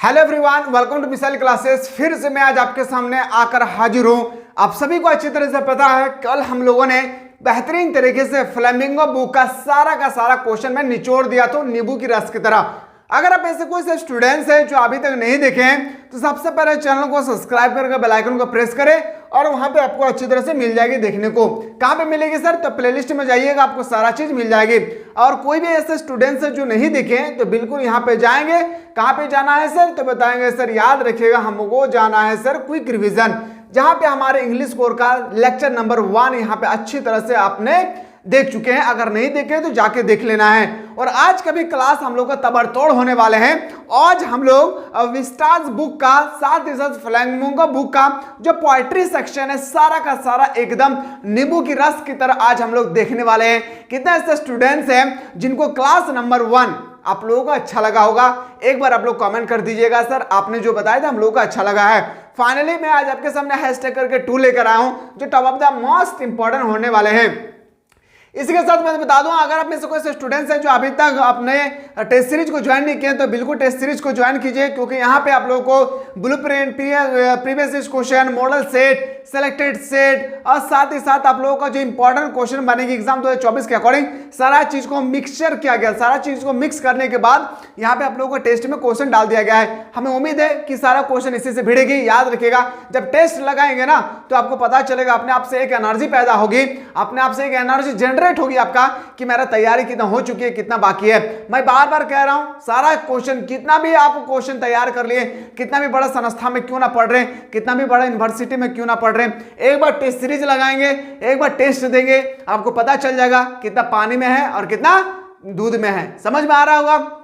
Hello everyone, welcome to missile classes. फिर से मैं आज आपके सामने आकर हाजिर हूं। आप सभी को अच्छी तरह से पता है, कल हम लोगों ने बेहतरीन तरीके से फ्लेमिंगो बुक का सारा क्वेश्चन मैं निचोड़ दिया तो नींबू की रस की तरह। अगर आप ऐसे कोई से स्टूडेंट्स हैं जो अभी तक नहीं देखे हैं तो सबसे पहले चैनल को सब्सक्राइब करके बेल आइकन को प्रेस करें और वहां पे आपको अच्छी तरह से मिल जाएगी देखने को। कहां पे मिलेगी सर? तो प्लेलिस्ट में जाइएगा, आपको सारा चीज मिल जाएगी। और कोई भी ऐसे स्टूडेंट्स हैं जो नहीं देखे हैं तो बिल्कुल यहाँ पे जाएंगे। कहां पे जाना है सर? तो बताएंगे सर, याद रखिएगा हमको जाना है सर क्विक रिवीजन, जहां पे हमारे इंग्लिश कोर्स का लेक्चर नंबर 1 यहाँ पे अच्छी तरह से आपने देख चुके हैं। अगर नहीं देखे तो जाके देख लेना है। और आज का भी क्लास हम लोग का तबड़तोड़ होने वाले हैं। आज हम लोग विस्टाज बुक का साथ ही साथ फ्लेमिंगो बुक का जो पोएट्री सेक्शन है सारा का सारा एकदम नींबू की रस की तरह आज हम लोग देखने वाले हैं। कितने ऐसे स्टूडेंट्स हैं जिनको क्लास नंबर 1 आप लोगों को अच्छा लगा होगा? एक बार आप लोग कमेंट कर दीजिएगा, सर आपने जो बताया था हम लोगों को अच्छा लगा है। फाइनली मैं आज आपके सामने हैशटैग करके 2 लेकर आया हूं जो top of the most important होने वाले हैं। इसके साथ मैं बता दूं, अगर आप में से कोई स्टूडेंट्स हैं जो अभी तक अपने टेस्ट सीरीज को ज्वाइन नहीं किए तो बिल्कुल टेस्ट सीरीज को ज्वाइन कीजिए, क्योंकि यहाँ पे आप लोगों को blueprint, previous question, model set, selected set और साथ ही साथ आप लोगों का जो इंपॉर्टेंट क्वेश्चन बनेगी एग्जाम 2024 के अकॉर्डिंग सारा चीज को मिक्सचर किया गया। सारा चीज को मिक्स करने के बाद यहाँ पे आप लोगों को टेस्ट में क्वेश्चन डाल दिया गया है। हमें उम्मीद है कि सारा क्वेश्चन इसी से भिड़ेगी। याद रखिएगा, जब टेस्ट लगाएंगे ना तो आपको पता चलेगा, अपने आप से एक एनर्जी पैदा होगी, अपने आप से एक एनर्जी जनरेट होगी आपका कि मेरा तैयारी कितना हो चुकी है, कितना बाकी है। मैं बार बार कह रहा हूं, सारा क्वेश्चन कितना भी आप क्वेश्चन तैयार कर लिए, कितना भी बड़ा संस्था में क्यों ना पढ़ रहे हैं, कितना भी बड़ा यूनिवर्सिटी में क्यों ना पढ़ रहे हैं, एक बार टेस्ट सीरीज लगाएंगे, एक बार टेस्ट देंगे, आपको पता चल जाएगा कितना पानी में है और कितना दूध में है। समझ में आ रहा होगा?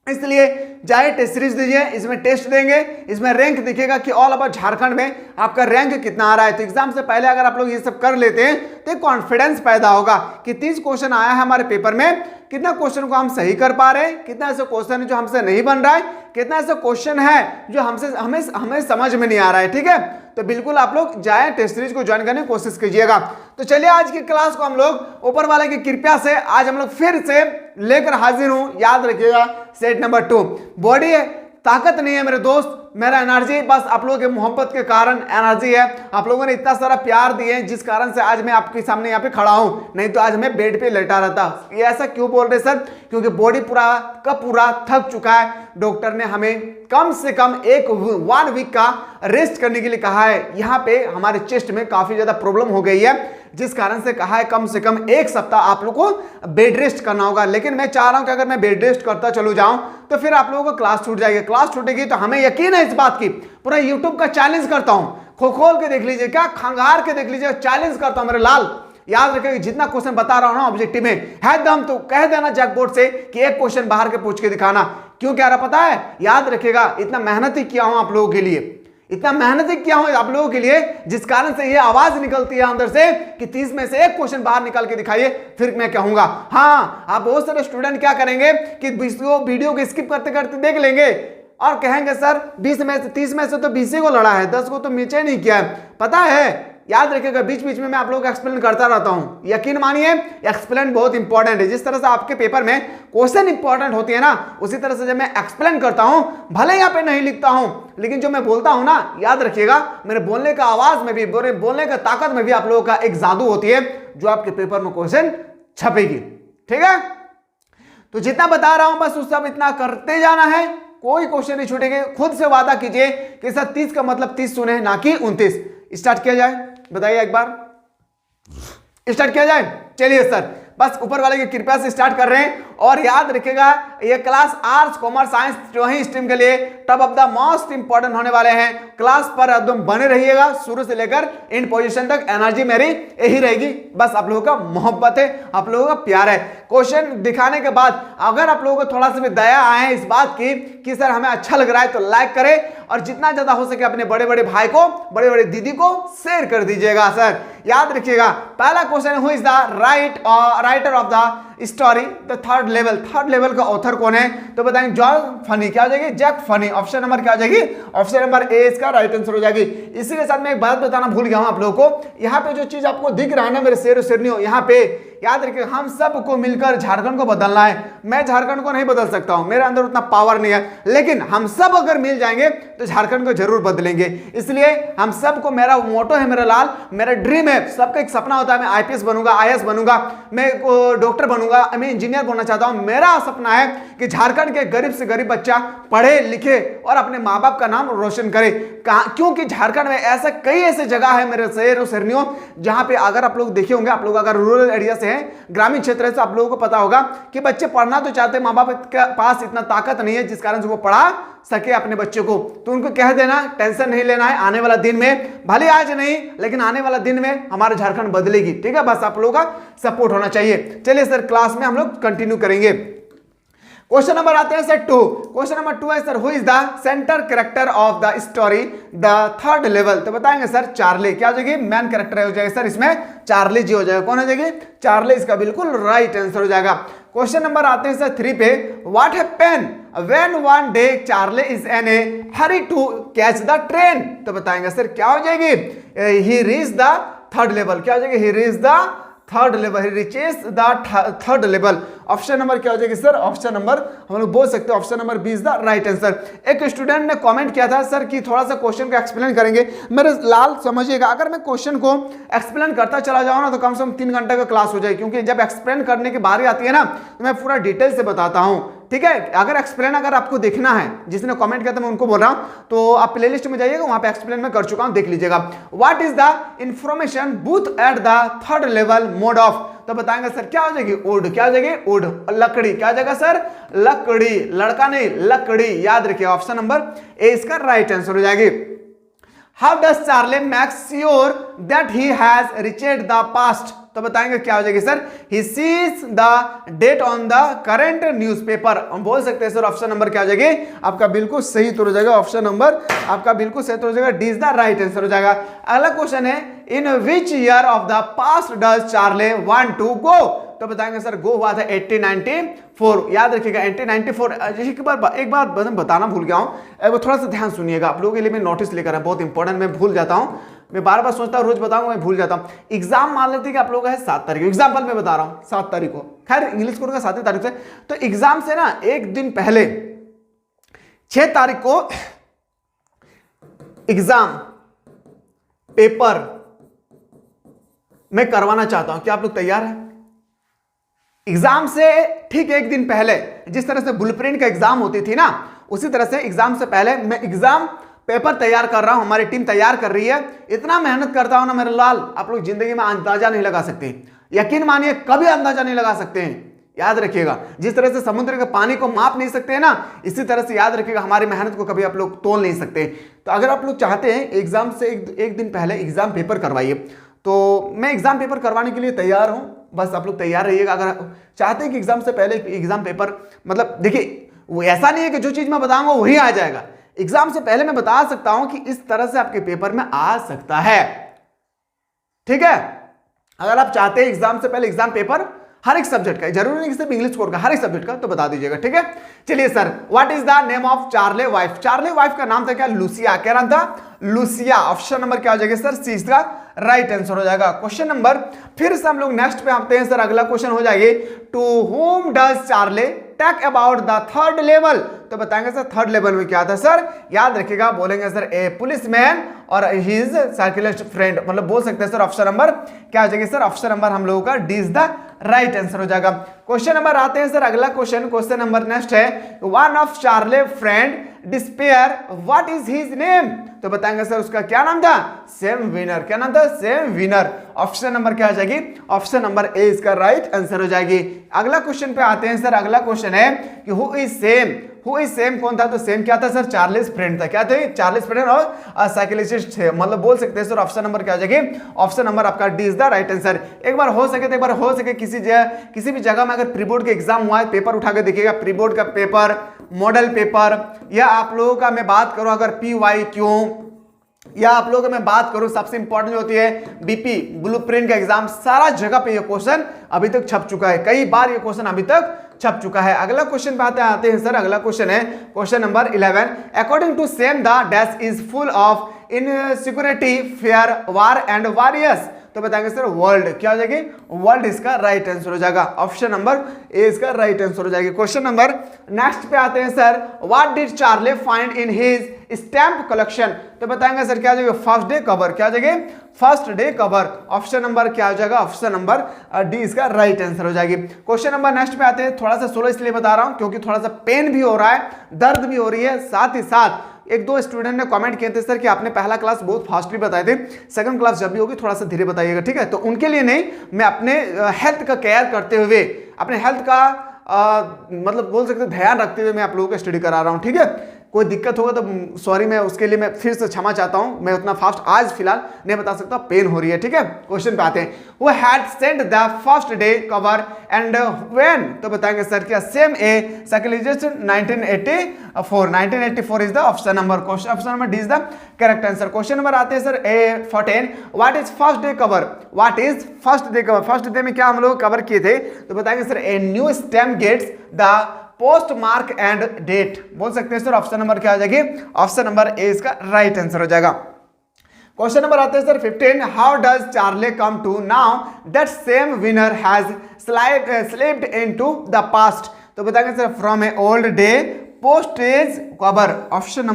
इसलिए जाए टेस्ट सीरीज दीजिए, इसमें टेस्ट देंगे, इसमें रैंक दिखेगा कि ऑल ओवर झारखंड में आपका रैंक कितना आ रहा है। तो एग्जाम से पहले अगर आप लोग ये सब कर लेते हैं तो कॉन्फिडेंस पैदा होगा कि 30 क्वेश्चन आया है हमारे पेपर में, कितना क्वेश्चन को हम सही कर पा रहे हैं, कितना ऐसे क्वेश्चन है जो हमसे नहीं बन रहा है, कितना ऐसा क्वेश्चन है जो हमें समझ में नहीं आ रहा है। ठीक है, तो बिल्कुल आप लोग जाए टेस्ट सीरीज को ज्वाइन करने की कोशिश कीजिएगा। तो चलिए आज की क्लास को हम लोग ऊपर वाले की कृपा से आज हम लोग फिर से लेकर हाजिर हूं। याद रखिएगा सेट नंबर 2 बॉडी है, ताकत नहीं है मेरे दोस्त, मेरा एनर्जी बस आप लोगों के मोहब्बत के कारण एनर्जी है। आप लोगों ने इतना सारा प्यार दिए जिस कारण से आज मैं आपके सामने यहाँ पे खड़ा हूं, नहीं तो आज मैं बेड पे लेटा रहता। ये ऐसा क्यों बोल रहे सर? क्योंकि बॉडी पूरा थक चुका है। डॉक्टर ने हमें कम से कम 1 वीक का रेस्ट करने के लिए कहा है। यहाँ पे हमारे चेस्ट में काफी ज्यादा प्रॉब्लम हो गई है, जिस कारण से कहा है कम से कम 1 सप्ताह आप लोग को बेड रेस्ट करना होगा। लेकिन मैं चाह रहा हूं कि अगर मैं बेड रेस्ट करता चलू जाऊं तो फिर आप लोगों को क्लास छूट जाएगी। क्लास छूटेगी तो हमें यकीन है इस बात की, पूरा यूट्यूब का चैलेंज करता हूं, खोल के देख लीजिए, क्या खंगार के देख लीजिए, चैलेंज करता हूं मेरे लाल। याद रखिए, जितना क्वेश्चन बता रहा हूं ना ऑब्जेक्टिव में है दम तो कह देना जैक बोर्ड से कि एक क्वेश्चन बाहर के पूछ के दिखाना। क्यों कह रहा पता है? याद रखिएगा, इतना मेहनत ही किया हूं आप लोगों के लिए, इतना मेहनत ही किया हूं आप लोगों के लिए, जिस कारण से ये आवाज निकलती है अंदर से कि 30 में से एक क्वेश्चन बाहर निकाल के दिखाइए, फिर मैं कहूंगा। हाँ, आप बहुत सारे स्टूडेंट क्या करेंगे कि वीडियो को स्किप करते करते देख लेंगे और कहेंगे सर 20 में से 30 में से तो 20 को लड़ा है, 10 को तो नीचे नहीं किया है। पता है, याद रखिएगा, बीच बीच में मैं आप लोगों को एक्सप्लेन करता रहता हूं। यकीन मानिए, एक्सप्लेन बहुत इंपॉर्टेंट है। जिस तरह से आपके पेपर में क्वेश्चन इंपॉर्टेंट होती है ना, उसी तरह से जब मैं एक्सप्लेन करता हूं, भले यहाँ पे नहीं लिखता हूं, लेकिन जो मैं बोलता हूं ना, याद रखिएगा, मेरे बोलने का आवाज में भी, बोलने का ताकत में भी आप लोगों का एक जादू होती है जो आपके पेपर में क्वेश्चन छपेगी। ठीक है, तो जितना बता रहा हूं बस उस सब इतना करते जाना है, कोई क्वेश्चन नहीं छूटेंगे। खुद से वादा कीजिए कि सर 30 का मतलब 30 सुने, ना कि 29। स्टार्ट किया जाए, बताइए एक बार, स्टार्ट किया जाए। चलिए सर, बस ऊपर वाले की कृपा से स्टार्ट कर रहे हैं। और याद रखिएगा, ये क्लास आर्ट्स, कॉमर्स, साइंस जो ही स्ट्रीम के लिए top of the most important होने वाले हैं। क्लास पर एकदम बने रहिएगा शुरू से लेकर इन पोजीशन तक। एनर्जी मेरी यही रहेगी, बस आप लोगों का मोहब्बत है, आप लोगों का प्यार है। क्वेश्चन दिखाने के बाद अगर आप लोगों को थोड़ा सा भी दया आए इस बात की कि सर हमें अच्छा लग रहा है, तो लाइक करें और जितना ज्यादा हो सके अपने बड़े बड़े भाई को, बड़े बड़े दीदी को शेयर कर दीजिएगा। सर याद रखिएगा, पहला question, who is the writer of the story the third level का ऑथर कौन है? तो बताएंगे जॉन फनी। क्या हो जाएगी? Jack funny. ऑप्शन नंबर क्या हो जाएगी? ऑप्शन नंबर ए इसका राइट आंसर हो जाएगी। इसी के साथ मैं एक बात बताना भूल गया हूं आप लोगों को, यहाँ पे जो चीज आपको दिख रहा है ना मेरे शेर और शेरनियों, यहाँ पे याद रखिए हम सबको मिलकर झारखंड को बदलना है। मैं झारखंड को नहीं बदल सकता हूं, मेरे अंदर उतना पावर नहीं है, लेकिन हम सब अगर मिल जाएंगे तो झारखंड को जरूर बदलेंगे। इसलिए हम सबको, मेरा मोटो है मेरा लाल, मेरा ड्रीम है, सबका एक सपना होता है मैं आईपीएस बनूंगा, आईएएस बनूंगा, मैं डॉक्टर बनूंगा, मैं इंजीनियर बनना चाहता हूं। मेरा सपना है कि झारखंड के गरीब से गरीब बच्चा पढ़े लिखे और अपने माँ बाप का नाम रोशन करे। क्योंकि झारखंड में ऐसा कई ऐसे जगह है मेरे शेर और शेरनियों, जहां पे अगर आप लोग देखे होंगे, आप लोग अगर रूरल एरिया से हैं, ग्रामीण क्षेत्र से, आप लोगों को पता होगा कि बच्चे पढ़ना तो चाहते हैं, माँ बाप के पास इतना ताकत नहीं है जिस कारण से वो पढ़ा सके अपने बच्चे को। तो उनको कह देना टेंशन नहीं लेना है, आने वाला दिन में, भले आज नहीं लेकिन आने वाला दिन में हमारा झारखंड बदलेगी। ठीक है, बस आप लोगों का सपोर्ट होना चाहिए। चलिए सर क्लास में हम लोग कंटिन्यू करेंगे। क्वेश्चन नंबर आते हैं सर 2। क्वेश्चन नंबर 2 है sir, who is the centre character of the story the third level? तो बताएंगे सर चार्ली। क्या हो जाएगी? मैन कैरेक्टर हो जाएगा सर, इसमें चार्ली जी हो जाएगा। कौन हो जाएगी? चार्ली इसका बिल्कुल राइट आंसर हो जाएगा। क्वेश्चन नंबर आते हैं सर 3 पे, what happen when one day Charlie is in a hurry to catch the train? तो बताएंगे सर क्या हो जाएगी? He reach the third level. क्या हो जाएगी? He reach the third level, he reaches the third level. Option number क्या हो जाएगी सर? ऑप्शन नंबर हम लोग बोल सकते हैं option number B is the right answer. एक स्टूडेंट ने कमेंट किया था सर कि थोड़ा सा क्वेश्चन को एक्सप्लेन करेंगे। मेरे लाल समझिएगा, अगर मैं क्वेश्चन को एक्सप्लेन करता चला जाऊँ ना तो कम से कम 3 घंटे का क्लास हो जाए, क्योंकि जब एक्सप्लेन करने की बारी आती है ना तो मैं पूरा डिटेल से बताता हूँ। ठीक है, अगर एक्सप्लेन अगर आपको देखना है, जिसने कमेंट किया था मैं उनको बोल रहा हूं, तो आप प्लेलिस्ट में जाइएगा, वहां पे एक्सप्लेन मैं कर चुका हूं, देख लीजिएगा। What is the information booth at the third level mode of? तो बताएंगे सर क्या हो जाएगी? वुड। क्या हो जाएगी? वुड, लकड़ी। क्या हो जाएगा सर? लकड़ी, लड़का नहीं लकड़ी। याद रखिए ऑप्शन नंबर ए इसका राइट आंसर हो जाएगी। How does Charlie make sure that he has reached the past? तो बताएंगे क्या हो जाएगी sir? He sees the date on the current newspaper. हम बोल सकते हैं सर ऑप्शन नंबर क्या हो जाएगी? आपका बिल्कुल सही उत्तर हो जाएगा, ऑप्शन नंबर आपका बिल्कुल सही उत्तर हो जाएगा, D is the right answer हो जाएगा। अगला क्वेश्चन है, in which year of the past does Charlie want to go? तो बताएंगे सर गो हुआ था 1894। याद रखिएगा 1894। एक बार बताना भूल गया हूं, थोड़ा सा ध्यान सुनिएगा, आप लोगों के लिए मैं नोटिस लेकर आया, बहुत इंपॉर्टेंट, मैं भूल जाता हूं, मैं बार बार सोचता हूं रोज बताऊंगा, मैं भूल जाता हूं। एग्जाम मान लेते कि आप लोगों का है 7 तारीख, एग्जाम्पल मैं बता रहा हूं 7 तारीख को, खैर इंग्लिश कोर्स का 7 तारीख से, तो एग्जाम से ना एक दिन पहले 6 तारीख को एग्जाम पेपर मैं करवाना चाहता हूं। क्या आप लोग तैयार हैं? एग्जाम से ठीक एक दिन पहले, जिस तरह से ब्लूप्रिंट का एग्जाम होती थी ना, उसी तरह से एग्जाम से पहले मैं एग्जाम पेपर तैयार कर रहा हूं, हमारी टीम तैयार कर रही है। इतना मेहनत करता हूं ना मेरे लाल, आप लोग जिंदगी में अंदाजा नहीं लगा सकते, यकीन मानिए कभी अंदाजा नहीं लगा सकते हैं। याद रखिएगा, जिस तरह से समुद्र के पानी को माप नहीं सकते हैं ना, इसी तरह से याद रखिएगा हमारी मेहनत को कभी आप लोग तोल नहीं सकते। तो अगर आप लोग चाहते हैं एग्जाम से एक दिन पहले एग्जाम पेपर करवाइए, तो मैं एग्जाम पेपर करवाने के लिए तैयार हूं, बस आप लोग तैयार रहिएगा। अगर चाहते हैं कि एग्जाम से पहले एग्जाम पेपर, मतलब देखिए वो ऐसा नहीं है कि जो चीज मैं बताऊंगा वही आ जाएगा, एग्जाम से पहले मैं बता सकता हूं कि इस तरह से आपके पेपर में आ सकता है। ठीक है, अगर आप चाहते हैं एग्जाम से पहले एग्जाम पेपर हर एक सब्जेक्ट का, जरूरी नहीं कि सिर्फ इंग्लिश कोर्स का, हर एक सब्जेक्ट का, तो बता दीजिएगा। ठीक है, चलिए sir, what is the name of Charlie wife? Charlie wife का नाम था क्या? लूसिया। क्या नाम था? लूसिया। ऑप्शन नंबर क्या हो जाएगा सर? सी इसका राइट आंसर हो जाएगा। क्वेश्चन नंबर, फिर से हम लोग नेक्स्ट पे आते हैं सर, अगला क्वेश्चन हो जाएगी, to home does Charlie talk about the third level? तो बताएंगे सर थर्ड लेवल में क्या था सर? याद रखिएगा, बोलेंगे सर ए पुलिसमैन और हिज साइकिलिस्ट फ्रेंड, मतलब बोल सकते हैं सर ऑप्शन नंबर क्या हो जाएगी सर? ऑप्शन नंबर हम लोगों का D is the right answer हो जाएगा। क्वेश्चन नंबर आते हैं सर अगला क्वेश्चन, क्वेश्चन नंबर नेक्स्ट है, one of Charlie friend despair, what is his name? तो बताएंगे सर उसका क्या नाम था? Same winner. क्या नाम था? Same winner. ऑप्शन नंबर क्या हो जाएगी? ऑप्शन नंबर ए इसका राइट आंसर हो जाएगी। अगला क्वेश्चन पे आते हैं सर, अगला क्वेश्चन है कि who is same? Who is same कौन था? तो सेम क्या था सर? चार्लीज फ्रेंड था। क्या थे? चार्लीज फ्रेंड और साइकिलिस्ट थे, मतलब बोल सकते हैं सर ऑप्शन नंबर क्या हो जाएगी? ऑप्शन नंबर आपका D is the right answer. एक बार हो सके तो एक बार हो सके किसी भी जगह में अगर प्री बोर्ड का एग्जाम हुआ है, पेपर उठा के देखिएगा, प्री बोर्ड का पेपर, मॉडल पेपर, या आप लोगों का मैं बात करूं अगर PYQ या आप लोगों मैं बात करूं सबसे इंपॉर्टेंट होती है बीपी ब्लूप्रिंट का एग्जाम, सारा जगह पे ये क्वेश्चन अभी तक छप चुका है, कई बार ये क्वेश्चन अभी तक छप चुका है। अगला क्वेश्चन पे आते हैं सर। अगला क्वेश्चन है question number 11। According to Sam the dash is full of insecurity, fear, war and warriors. तो बताएंगे सर वर्ल्ड, क्या हो जाएगी? वर्ल्ड इसका राइट आंसर हो जाएगा, ऑप्शन नंबर ए इसका राइट आंसर हो जाएगी। क्वेश्चन नंबर नेक्स्ट पे आते हैं sir. What did Charlie find in his stamp collection. तो बताएंगे सर क्या हो जाएगा? फर्स्ट डे कवर, क्या हो जाएगी? First day cover, option number क्या हो जाएगा? ऑप्शन नंबर डी इसका राइट आंसर हो जाएगी। क्वेश्चन नंबर नेक्स्ट पे आते हैं। थोड़ा सा स्लो इसलिए बता रहा हूं क्योंकि थोड़ा सा पेन भी हो रहा है, दर्द भी हो रही है, साथ ही साथ एक दो स्टूडेंट ने कमेंट किए थे सर कि आपने पहला क्लास बहुत फास्टली बताए थे, सेकंड क्लास जब भी होगी थोड़ा सा धीरे बताइएगा, ठीक है? तो उनके लिए नहीं, मैं अपने हेल्थ का केयर करते हुए, अपने हेल्थ का मतलब बोल सकते ध्यान रखते हुए मैं आप लोगों को स्टडी करा रहा हूं, ठीक है? कोई दिक्कत होगा तो सॉरी, मैं उसके लिए मैं फिर से क्षमा चाहता हूं, मैं उतना फास्ट आज फिलहाल नहीं बता सकता, पेन हो रही है, ठीक है? क्वेश्चन पे आते हैं। वो had sent the first day cover and when. तो बताएंगे सर क्या? Same a cyclisation 1984 is the option number, option number D is the correct answer. Question number आते हैं sir a 14। What is first day cover? What is first day cover? First day में क्या हम लोग cover किए थे? तो बताएंगे sir a new stamp gets the post mark and date. बोल सकते हैं सर ऑप्शन नंबर क्या हो जाएगी? ऑप्शन नंबर ए इसका राइट आंसर हो जाएगा। क्वेश्चन नंबर आते हैं sir 15। How does Charlie come to know that Sam winner has slipped into the past. तो बताएंगे sir from a old day postage cover, option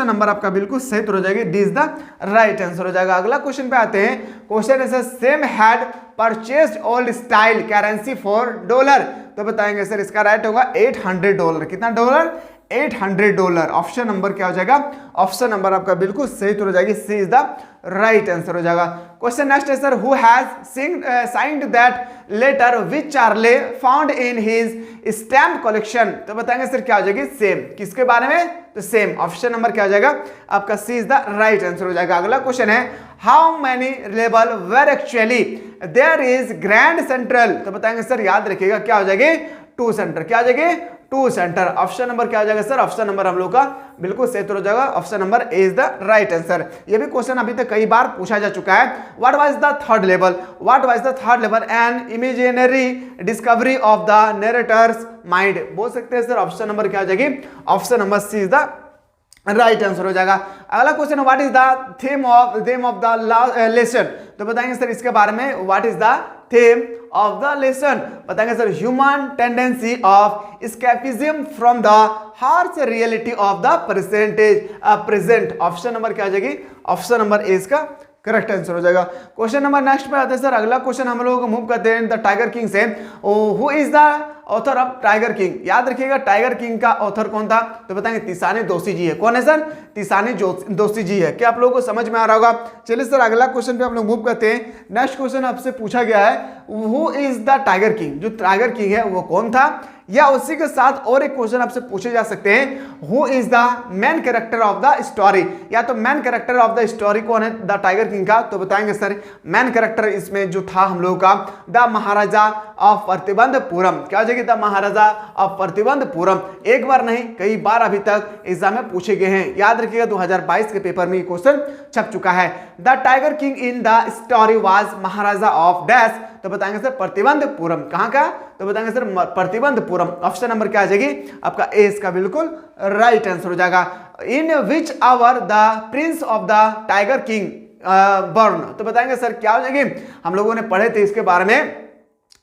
number आपका बिल्कुल सही तो हो जाएगी, D is the right answer हो जाएगा। अगला क्वेश्चन पे आते हैं। क्वेश्चन है sir Sam had purchased old style currency for $। तो बताएंगे सर इसका राइट होगा $800। कितना डॉलर? $800। ऑप्शन नंबर क्या हो जाएगा? ऑप्शन नंबर आपका बिल्कुल सही तो हो जाएगी, C is the right answer हो जाएगा। क्वेश्चन नेक्स्ट है sir who has signed that letter which Charlie found in his stamp collection. तो बताएंगे सर क्या हो जाएगी? सेम, किसके बारे में? तो सेम, ऑप्शन नंबर क्या हो जाएगा? आपका C is the right answer हो जाएगा। अगला क्वेश्चन है how many level were actually there is Grand Central. तो बताएंगे सर याद रखिएगा क्या हो जाएगी? 2 सेंटर, क्या हो जाएगी? 2 सेंटर। ऑप्शन नंबर क्या हो जाएगा सर? ऑप्शन नंबर हम लोग का बिल्कुल सही हो जाएगा, option number A is the right answer. ये भी क्वेश्चन अभी तक कई बार पूछा जा चुका है। What was the third level? What was the third level? An imaginary discovery of the narrator's mind. बोल सकते हैं सर ऑप्शन नंबर क्या हो जाएगी? Option number C is the right answer हो जाएगा। अगला question what is the theme of the lesson. तो बताएंगे सर इसके बारे में, what is the theme of the lesson? बताएंगे sir human tendency of escapism from the harsh reality of the present. Option number क्या आ जाएगी? ऑप्शन नंबर ए इसका करेक्ट आंसर हो जाएगा। क्वेश्चन नंबर नेक्स्ट पे आते हैं सर। अगला क्वेश्चन हम लोग मूव करते हैं द टाइगर किंग से। Who is the author of tiger king? याद रखिएगा टाइगर किंग का ऑथर कौन था? तो बताएंगे तिसानी दोषी जी है। कौन है सर? तिसानी दोषी जी है। क्या आप लोगों को समझ में आ रहा होगा? चलिए सर अगला क्वेश्चन पे हम लोग मूव करते हैं। नेक्स्ट क्वेश्चन आपसे पूछा गया है who is the tiger king? जो टाइगर किंग है वो कौन था? या उसी के साथ और एक क्वेश्चन आपसे पूछे जा सकते हैं who is the main character of the story? या तो main character of the story कौन है द टाइगर किंग का? तो बताएंगे सर मेन कैरेक्टर इसमें जो था हम लोगों का द महाराजा ऑफ प्रतिबंधपुरम। क्या हो जाएगी? The Maharaja of Pratibandapuram. एक बार नहीं कई बार अभी तक एग्जाम में पूछे गए हैं। याद रखिएगा 2022 के पेपर में ये क्वेश्चन छप चुका है। The tiger king in the story was Maharaja of dash. तो बताएंगे सर प्रतिबंधपुरम। कहां का? तो बताएंगे सर प्रतिबंधपुरम। ऑप्शन नंबर क्या आ जाएगी? आपका ए इसका बिल्कुल राइट आंसर हो जाएगा। In which hour the prince of the tiger king burn. तो बताएंगे सर क्या हो जाएगी? हम लोगों ने पढ़े थे इसके बारे में,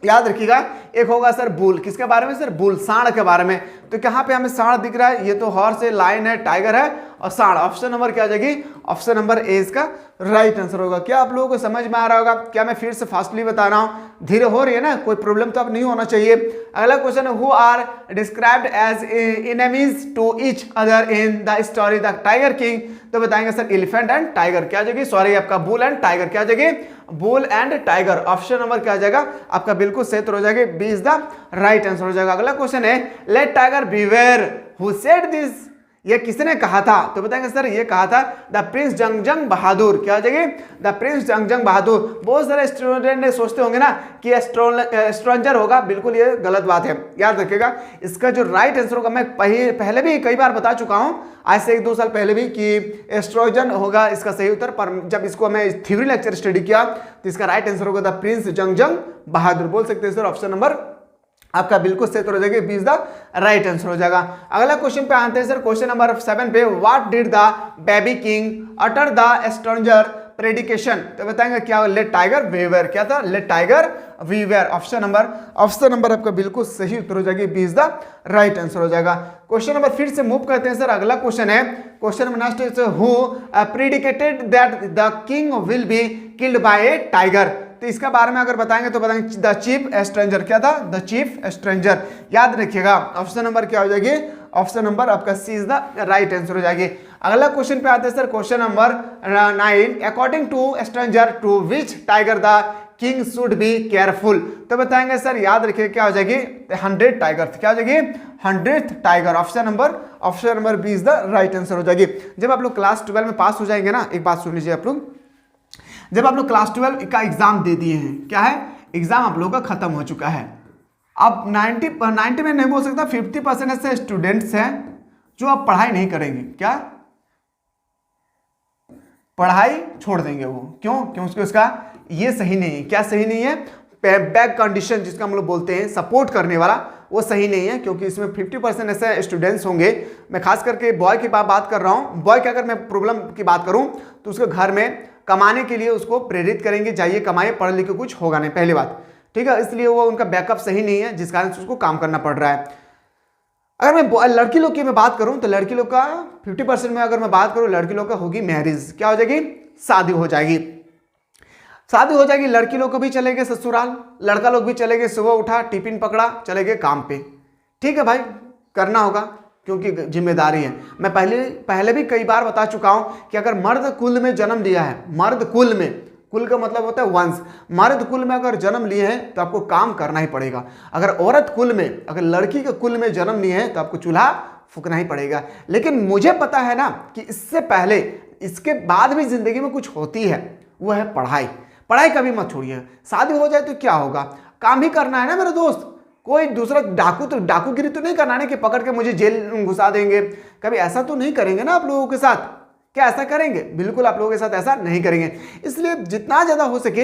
याद रखिएगा। एक होगा सर बुल, किसके बारे में सर? बुल, सांड के बारे में। तो कहां पे हमें सांड दिख रहा है? ये तो हॉर्स है, लायन है, टाइगर है और सांड। ऑप्शन नंबर क्या आ जाएगी? ऑप्शन नंबर ए इसका राइट आंसर होगा। क्या आप लोगों को समझ में आ रहा होगा? क्या मैं फिर से फास्टली बता रहा हूं? धीरे हो रही है ना, कोई प्रॉब्लम तो अब नहीं होना चाहिए। अगला क्वेश्चन है who are described as enemies to each other in the story the tiger King. तो बताएंगे सर एलिफेंट एंड टाइगर। क्या आ जाएगी? सॉरी आपका बुल एंड टाइगर। क्या आ जाएगी? Bull and tiger. Option number क्या आ जाएगा? आपका बिल्कुल सही हो जाएगा, B is the right answer हो जाएगा। अगला क्वेश्चन है let tiger beware who said this ये किसने कहा था? तो बताएंगे सर ये कहा था द प्रिंस जंगजंग बहादुर। क्या हो जाएगी? द प्रिंस जंगजंग बहादुर। बहुत सारे स्टूडेंट सोचते होंगे ना कि एस्ट्रोलजर होगा, बिल्कुल ये गलत बात है, याद रखिएगा। इसका जो राइट आंसर होगा, मैं पहले भी कई बार बता चुका हूं, आज से 1-2 साल पहले भी, कि एस्ट्रोजन होगा इसका सही उत्तर। पर जब इसको मैं थ्योरी लेक्चर स्टडी किया तो इसका राइट आंसर होगा द प्रिंस जंगजंग बहादुर। बोल सकते हैं सर ऑप्शन नंबर आपका बिल्कुल सही हो जाएगा, 20 द राइट आंसर हो जाएगा। अगला क्वेश्चन पे आते हैं सर, क्वेश्चन नंबर 7 पे, what did the baby king utter the stranger prediction? तो बताएंगे क्या? Let tiger weaver. क्या था? Let tiger weaver. Option number आपका बिल्कुल सही उत्तर हो जाएगी, 20 द राइट आंसर हो जाएगा। क्वेश्चन नंबर फिर से मूव करते हैं सर, अगला क्वेश्चन है, question number next is who predicated that the king will be killed by A tiger? तो इसके बारे में अगर बताएंगे तो बताएंगे द चीफ स्ट्रेंजर। क्या था? The chief stranger. याद रखिएगा ऑप्शन नंबर क्या हो जाएगी? ऑप्शन नंबर आपका C is the right answer हो जाएगी। अगला क्वेश्चन पे आते हैं sir, question number 9, according to stranger to which tiger the king should be careful? तो बताएंगे सर, याद रखिए क्या हो जाएगी? 100 टाइगर। क्या हो जाएगी? 100th tiger. Option number B is the right answer हो जाएगी। जब आप लोग क्लास 12 में पास हो जाएंगे ना, एक बात सुन लीजिए आप लोग, जब आप लोग क्लास 12 का एग्जाम दे दिए हैं, क्या है? एग्जाम आप लोगों का खत्म हो चुका है। अब 90 में नहीं बोल सकता, 50% ऐसे स्टूडेंट्स हैं जो अब पढ़ाई नहीं करेंगे। क्या? पढ़ाई छोड़ देंगे वो। क्यों? क्योंकि उसका ये सही नहीं है। क्या सही नहीं है? बैक कंडीशन जिसका हम लोग बोलते हैं, सपोर्ट करने वाला, वो सही नहीं है। क्योंकि इसमें 50% ऐसे स्टूडेंट्स होंगे, मैं खास करके बॉय की बात कर रहा हूँ। बॉय की अगर मैं प्रॉब्लम की बात करूँ तो उसके घर में कमाने के लिए उसको प्रेरित करेंगे, जाइए कमाइए, पढ़ लिख के कुछ होगा नहीं, पहली बात, ठीक है। इसलिए वो उनका बैकअप सही नहीं है, जिस कारण से उसको काम करना पड़ रहा है। अगर मैं लड़की लोग की मैं बात करूं तो लड़की लोग का 50% में अगर मैं बात करूं, लड़की लोग का होगी मैरिज। क्या हो जाएगी? शादी हो जाएगी। शादी हो जाएगी, लड़की लोग को भी चले गए ससुराल, लड़का लोग भी चले गए, सुबह उठा टिफिन पकड़ा चले गए काम पे। ठीक है भाई, करना होगा क्योंकि जिम्मेदारी है। मैं पहले भी कई बार बता चुका हूं कि अगर मर्द कुल में जन्म लिया है, मर्द कुल में, कुल का मतलब होता है वंश, मर्द कुल में अगर जन्म लिए हैं तो आपको काम करना ही पड़ेगा। अगर औरत कुल में, अगर लड़की के कुल में जन्म लिए हैं तो आपको चूल्हा फूकना ही पड़ेगा। लेकिन मुझे पता है ना कि इससे पहले, इसके बाद भी जिंदगी में कुछ होती है, वो है पढ़ाई। पढ़ाई कभी मत छोड़िए। शादी हो जाए तो क्या होगा, काम ही करना है ना मेरे दोस्त। कोई दूसरा डाकूगिरी तो नहीं करना है कि पकड़ के मुझे जेल घुसा देंगे। कभी ऐसा तो नहीं करेंगे ना आप लोगों के साथ। क्या ऐसा करेंगे? बिल्कुल आप लोगों के साथ ऐसा नहीं करेंगे। इसलिए जितना ज़्यादा हो सके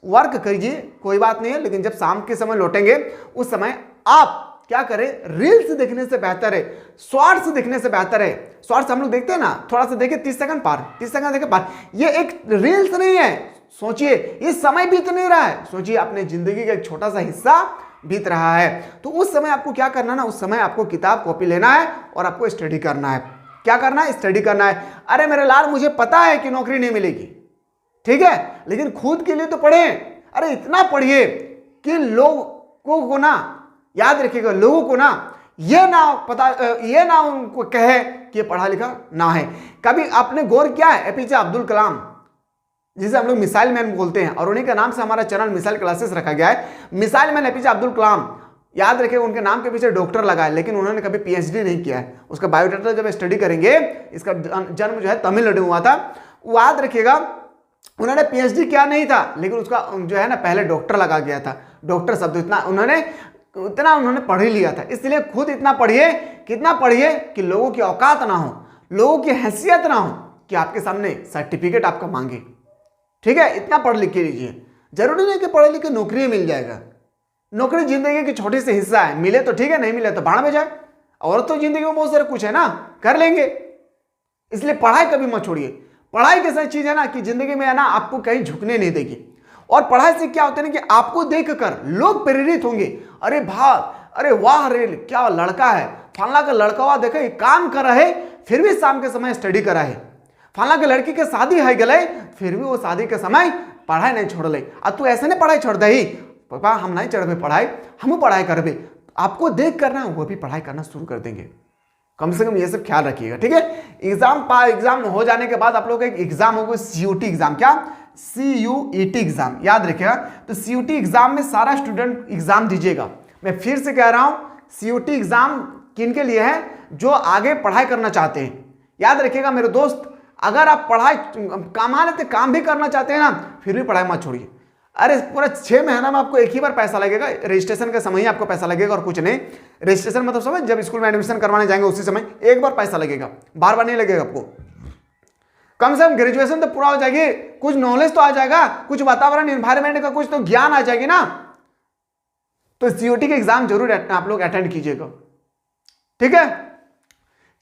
वर्क करिए, कोई बात नहीं है। लेकिन जब शाम के समय लौटेंगे उस समय आप क्या करें, रील्स देखने से बेहतर है, शॉर्ट्स देखने से बेहतर है। शॉर्ट्स हम लोग देखते हैं ना, थोड़ा सा देखे 30 सेकंड पार, 30 सेकंड देखे पार। ये एक रील्स नहीं है। सोचिए, ये समय बीत नहीं रहा है, सोचिए अपने जिंदगी का एक छोटा सा हिस्सा बीत रहा है। तो उस समय आपको क्या करना ना, उस समय आपको किताब कॉपी लेना है और आपको स्टडी करना है। क्या करना है? स्टडी करना है। अरे मेरे लाल, मुझे पता है कि नौकरी नहीं मिलेगी, ठीक है, लेकिन खुद के लिए तो पढ़े। अरे इतना पढ़िए कि लोगों को ना, याद रखिएगा, लोगों को ना ये ना उनको कहे कि पढ़ा लिखा ना है। कभी आपने गौर किया है एपीजे अब्दुल कलाम, जिसे हम लोग मिसाइल मैन बोलते हैं, और उन्हीं के नाम से हमारा चैनल मिसाइल क्लासेस रखा गया है। Missile man APJ Abdul Kalam, याद रखिए उनके नाम के पीछे डॉक्टर लगा है, लेकिन उन्होंने कभी पीएचडी नहीं किया है। उसका बायोडाटा जब स्टडी करेंगे, इसका जन्म जो है तमिलनाडु में हुआ था, याद रखिएगा उन्होंने पीएचडी किया नहीं था, लेकिन उसका जो है ना पहले डॉक्टर लगा गया था। डॉक्टर शब्द इतना उन्होंने पढ़ ही लिया था। इसलिए खुद इतना पढ़िए, कितना पढ़िए कि लोगों की औकात ना हो, लोगों की हैसियत ना हो कि आपके सामने सर्टिफिकेट आपका मांगे। ठीक है, इतना पढ़ लिख के लीजिए। जरूरी नहीं कि पढ़े लिख के नौकरी मिल जाएगा। नौकरी जिंदगी की छोटी सी हिस्सा है, मिले तो ठीक है, नहीं मिले तो भाड़ में जाए। और तो जिंदगी में बहुत सारे कुछ है ना, कर लेंगे। इसलिए पढ़ाई कभी मत छोड़िए। पढ़ाई कैसी चीज है ना कि जिंदगी में है ना आपको कहीं झुकने नहीं देगी। और पढ़ाई से क्या होता है ना कि आपको देखकर लोग प्रेरित होंगे। अरे अरे वाह रे, क्या लड़का है, फलाना का लड़का हुआ, देखो काम कर रहा है फिर भी शाम के समय स्टडी कर रहा है। फलाना के लड़की के शादी है गले, फिर भी वो शादी के समय पढ़ाई नहीं छोड़ ले। अब तू ऐसे नहीं पढ़ाई छोड़ दे, पापा हम नहीं चढ़े पढ़ाई, हम पढ़ाई करबे। आपको देख करना वो भी पढ़ाई करना शुरू कर देंगे। कम से कम ये सब ख्याल रखिएगा, ठीक है। एग्जाम हो जाने के बाद आप लोग का एक एग्जाम होगा, सीयूटी एग्जाम। क्या? सीयूईटी एग्जाम, याद रखिएगा। तो सीयूटी एग्जाम में सारा स्टूडेंट एग्जाम दीजिएगा। मैं फिर से कह रहा हूं, सीयूटी एग्जाम किन के लिए है? जो आगे पढ़ाई करना चाहते हैं। याद रखिएगा मेरे दोस्त, अगर आप पढ़ाई कमा लेते, काम भी करना चाहते हैं ना, फिर भी पढ़ाई मत छोड़िए। अरे पूरा 6 महीना में आपको एक ही बार पैसा लगेगा, रजिस्ट्रेशन के समय ही आपको पैसा लगेगा और कुछ नहीं। रजिस्ट्रेशन मतलब समझ, जब स्कूल में एडमिशन करवाने जाएंगे उसी समय एक बार पैसा लगेगा, बार बार नहीं लगेगा आपको। कम से कम ग्रेजुएशन तो पूरा हो जाएगी, कुछ नॉलेज तो आ जाएगा, कुछ वातावरण एनवायरमेंट का कुछ तो ज्ञान आ जाएगी ना। तो सीओटी के एग्जाम जरूर आप लोग अटेंड कीजिएगा, ठीक है।